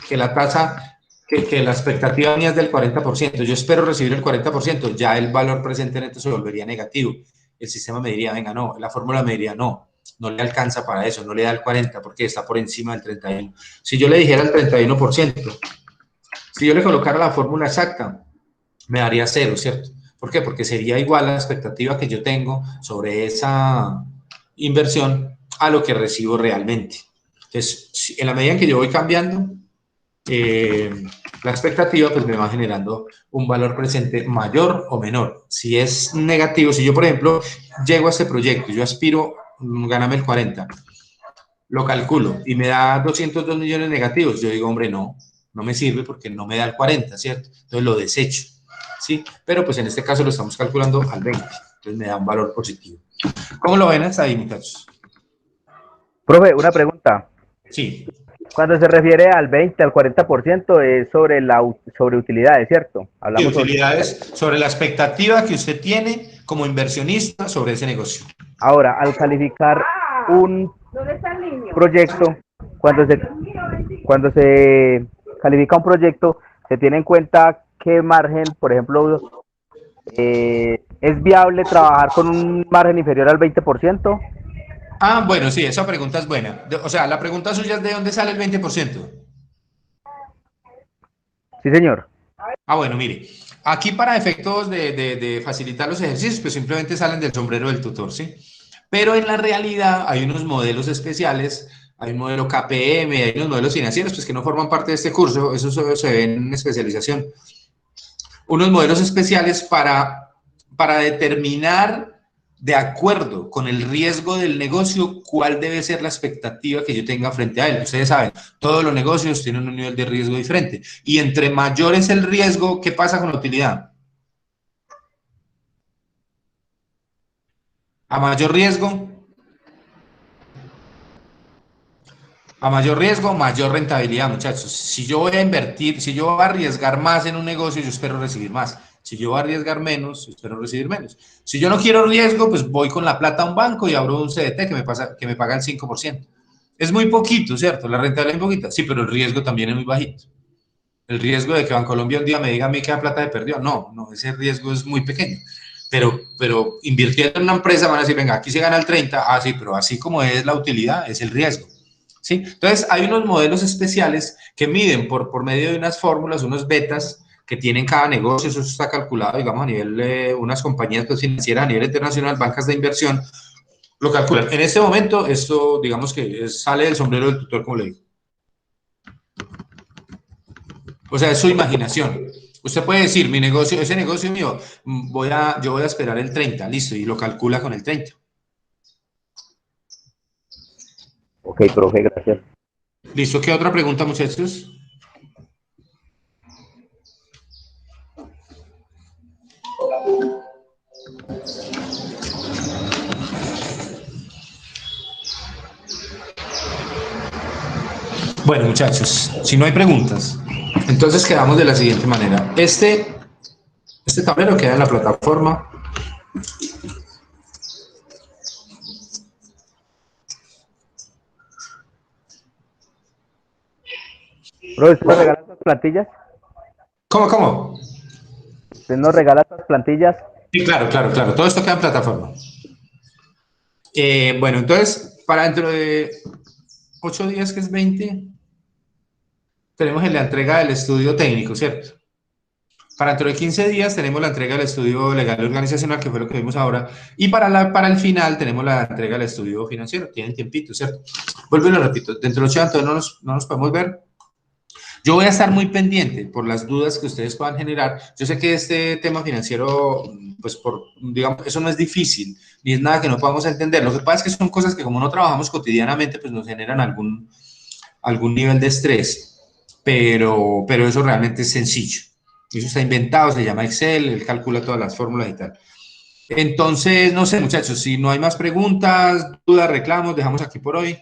[SPEAKER 1] la tasa... Que la expectativa mía es del 40%, yo espero recibir el 40%, ya el valor presente neto se volvería negativo. El sistema me diría, venga, no, la fórmula me diría, no le alcanza para eso, no le da el 40% porque está por encima del 31%. Si yo le dijera el 31%, si yo le colocara la fórmula exacta, me daría 0, ¿cierto? ¿Por qué? Porque sería igual a la expectativa que yo tengo sobre esa inversión a lo que recibo realmente. Entonces, en la medida en que yo voy cambiando, la expectativa pues me va generando un valor presente mayor o menor. Si es negativo, si yo por ejemplo llego a este proyecto, yo aspiro ganarme el 40, lo calculo y me da 202 millones negativos, yo digo, hombre, no me sirve porque no me da el 40, ¿cierto? Entonces lo desecho, ¿sí? Pero pues en este caso lo estamos calculando al 20, entonces me da un valor positivo. ¿Cómo lo ven hasta ahí, muchachos?
[SPEAKER 6] Profe, una pregunta.
[SPEAKER 1] Sí.
[SPEAKER 6] Cuando se refiere al 20, al 40% es sobre utilidades, ¿cierto?
[SPEAKER 1] Hablamos de utilidades sobre la expectativa que usted tiene como inversionista sobre ese negocio.
[SPEAKER 6] Ahora, al calificar un proyecto, cuando se califica un proyecto, se tiene en cuenta qué margen, por ejemplo, ¿es viable trabajar con un margen inferior al 20%?
[SPEAKER 1] Ah, bueno, sí, esa pregunta es buena. O sea, la pregunta suya es ¿de dónde sale el 20%?
[SPEAKER 6] Sí, señor.
[SPEAKER 1] Ah, bueno, mire, aquí para efectos de facilitar los ejercicios, pues simplemente salen del sombrero del tutor, ¿sí? Pero en la realidad hay unos modelos especiales hay un modelo KPM, hay unos modelos financieros pues, que no forman parte de este curso, eso solo se ve en especialización. Unos modelos especiales para determinar, de acuerdo con el riesgo del negocio, cuál debe ser la expectativa que yo tenga frente a él. Ustedes saben, todos los negocios tienen un nivel de riesgo diferente. Y entre mayor es el riesgo, ¿qué pasa con la utilidad? A mayor riesgo, mayor rentabilidad, muchachos. Si yo voy a invertir, si yo voy a arriesgar más en un negocio, yo espero recibir más. Si yo voy a arriesgar menos, yo espero recibir menos. Si yo no quiero riesgo, pues voy con la plata a un banco y abro un CDT que me paga el 5%. Es muy poquito, ¿cierto? La rentabilidad es muy poquita. Sí, pero el riesgo también es muy bajito. El riesgo de que Bancolombia un día me diga a mí que la plata se perdió. No, ese riesgo es muy pequeño. Pero invirtiendo en una empresa van a decir, venga, aquí se gana el 30, sí, pero así como es la utilidad, es el riesgo. ¿Sí? Entonces, hay unos modelos especiales que miden por medio de unas fórmulas, unos betas que tienen cada negocio, eso está calculado, digamos, a nivel, unas compañías pues, financieras a nivel internacional, bancas de inversión, lo calculan. En este momento, esto, digamos que sale del sombrero del tutor, como le digo. O sea, es su imaginación. Usted puede decir, mi negocio, ese negocio mío, yo voy a esperar el 30, listo, y lo calcula con el 30.
[SPEAKER 6] Ok, profe, gracias.
[SPEAKER 1] Listo, ¿qué otra pregunta, muchachos? Bueno, muchachos, si no hay preguntas, entonces quedamos de la siguiente manera. Este tablero queda en la plataforma.
[SPEAKER 6] Profe, ¿usted nos regala estas plantillas?
[SPEAKER 1] ¿Cómo?
[SPEAKER 6] ¿Usted nos regala estas plantillas?
[SPEAKER 1] Sí, claro. Todo esto queda en plataforma. Bueno, entonces, para dentro de 8 días, que es 20, tenemos la entrega del estudio técnico, ¿cierto? Para dentro de 15 días tenemos la entrega del estudio legal y organizacional, que fue lo que vimos ahora, y para el final tenemos la entrega del estudio financiero. Tienen tiempito, ¿cierto? Vuelvo y lo repito, dentro de 8 días entonces no nos podemos ver. Yo voy a estar muy pendiente por las dudas que ustedes puedan generar. Yo sé que este tema financiero, pues digamos, eso no es difícil, ni es nada que no podamos entender. Lo que pasa es que son cosas que como no trabajamos cotidianamente, pues nos generan algún nivel de estrés, pero eso realmente es sencillo. Eso está inventado, se llama Excel, él calcula todas las fórmulas y tal. Entonces, no sé, muchachos, si no hay más preguntas, dudas, reclamos, dejamos aquí por hoy.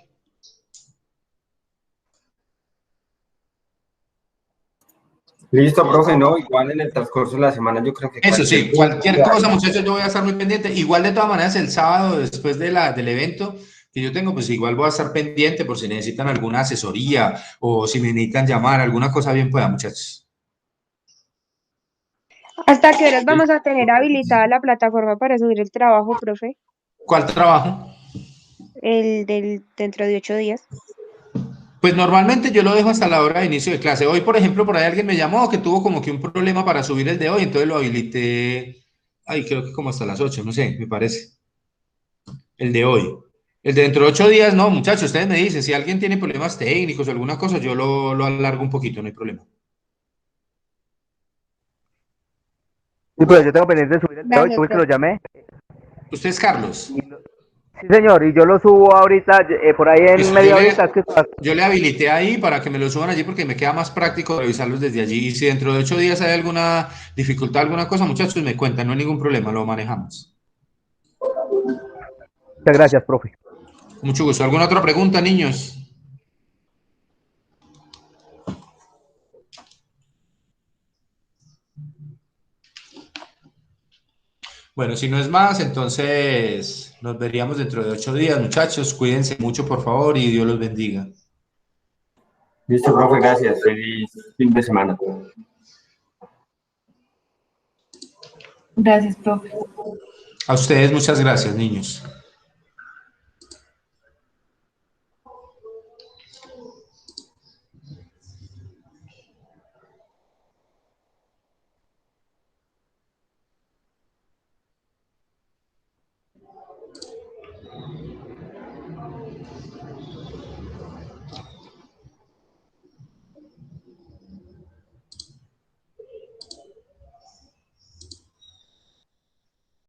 [SPEAKER 3] Listo, profe, no, igual en el transcurso de la semana yo creo que
[SPEAKER 1] Eso sí, cualquier cosa, muchachos, yo voy a estar muy pendiente. Igual de todas maneras, el sábado después del evento que yo tengo, pues igual voy a estar pendiente por si necesitan alguna asesoría o si me necesitan llamar, alguna cosa bien pueda, muchachos.
[SPEAKER 8] ¿Hasta qué horas vamos a tener habilitada la plataforma para subir el trabajo, profe?
[SPEAKER 1] ¿Cuál trabajo?
[SPEAKER 8] El dentro de 8 días.
[SPEAKER 1] Pues normalmente yo lo dejo hasta la hora de inicio de clase. Hoy, por ejemplo, por ahí alguien me llamó que tuvo como que un problema para subir el de hoy, entonces lo habilité, creo que como hasta las 8, no sé, me parece. El de hoy. El de dentro de 8 días, no, muchachos, ustedes me dicen, si alguien tiene problemas técnicos o alguna cosa, yo lo alargo un poquito, no hay problema.
[SPEAKER 6] Sí, pero yo tengo pendiente de subir el de hoy, tuve que lo llamé.
[SPEAKER 1] ¿Usted es Carlos?
[SPEAKER 6] Sí, señor, y yo lo subo ahorita, por ahí en
[SPEAKER 1] Listo,
[SPEAKER 6] media horita.
[SPEAKER 1] yo le habilité ahí para que me lo suban allí porque me queda más práctico revisarlos desde allí. Y si dentro de 8 días hay alguna dificultad, alguna cosa, muchachos, me cuentan, no hay ningún problema, lo manejamos.
[SPEAKER 6] Muchas gracias, profe.
[SPEAKER 1] Mucho gusto. ¿Alguna otra pregunta, niños? Bueno, si no es más, entonces nos veríamos dentro de 8 días, muchachos. Cuídense mucho, por favor, y Dios los bendiga.
[SPEAKER 3] Listo, profe, gracias. Feliz fin de semana.
[SPEAKER 9] Gracias, profe.
[SPEAKER 1] A ustedes, muchas gracias, niños.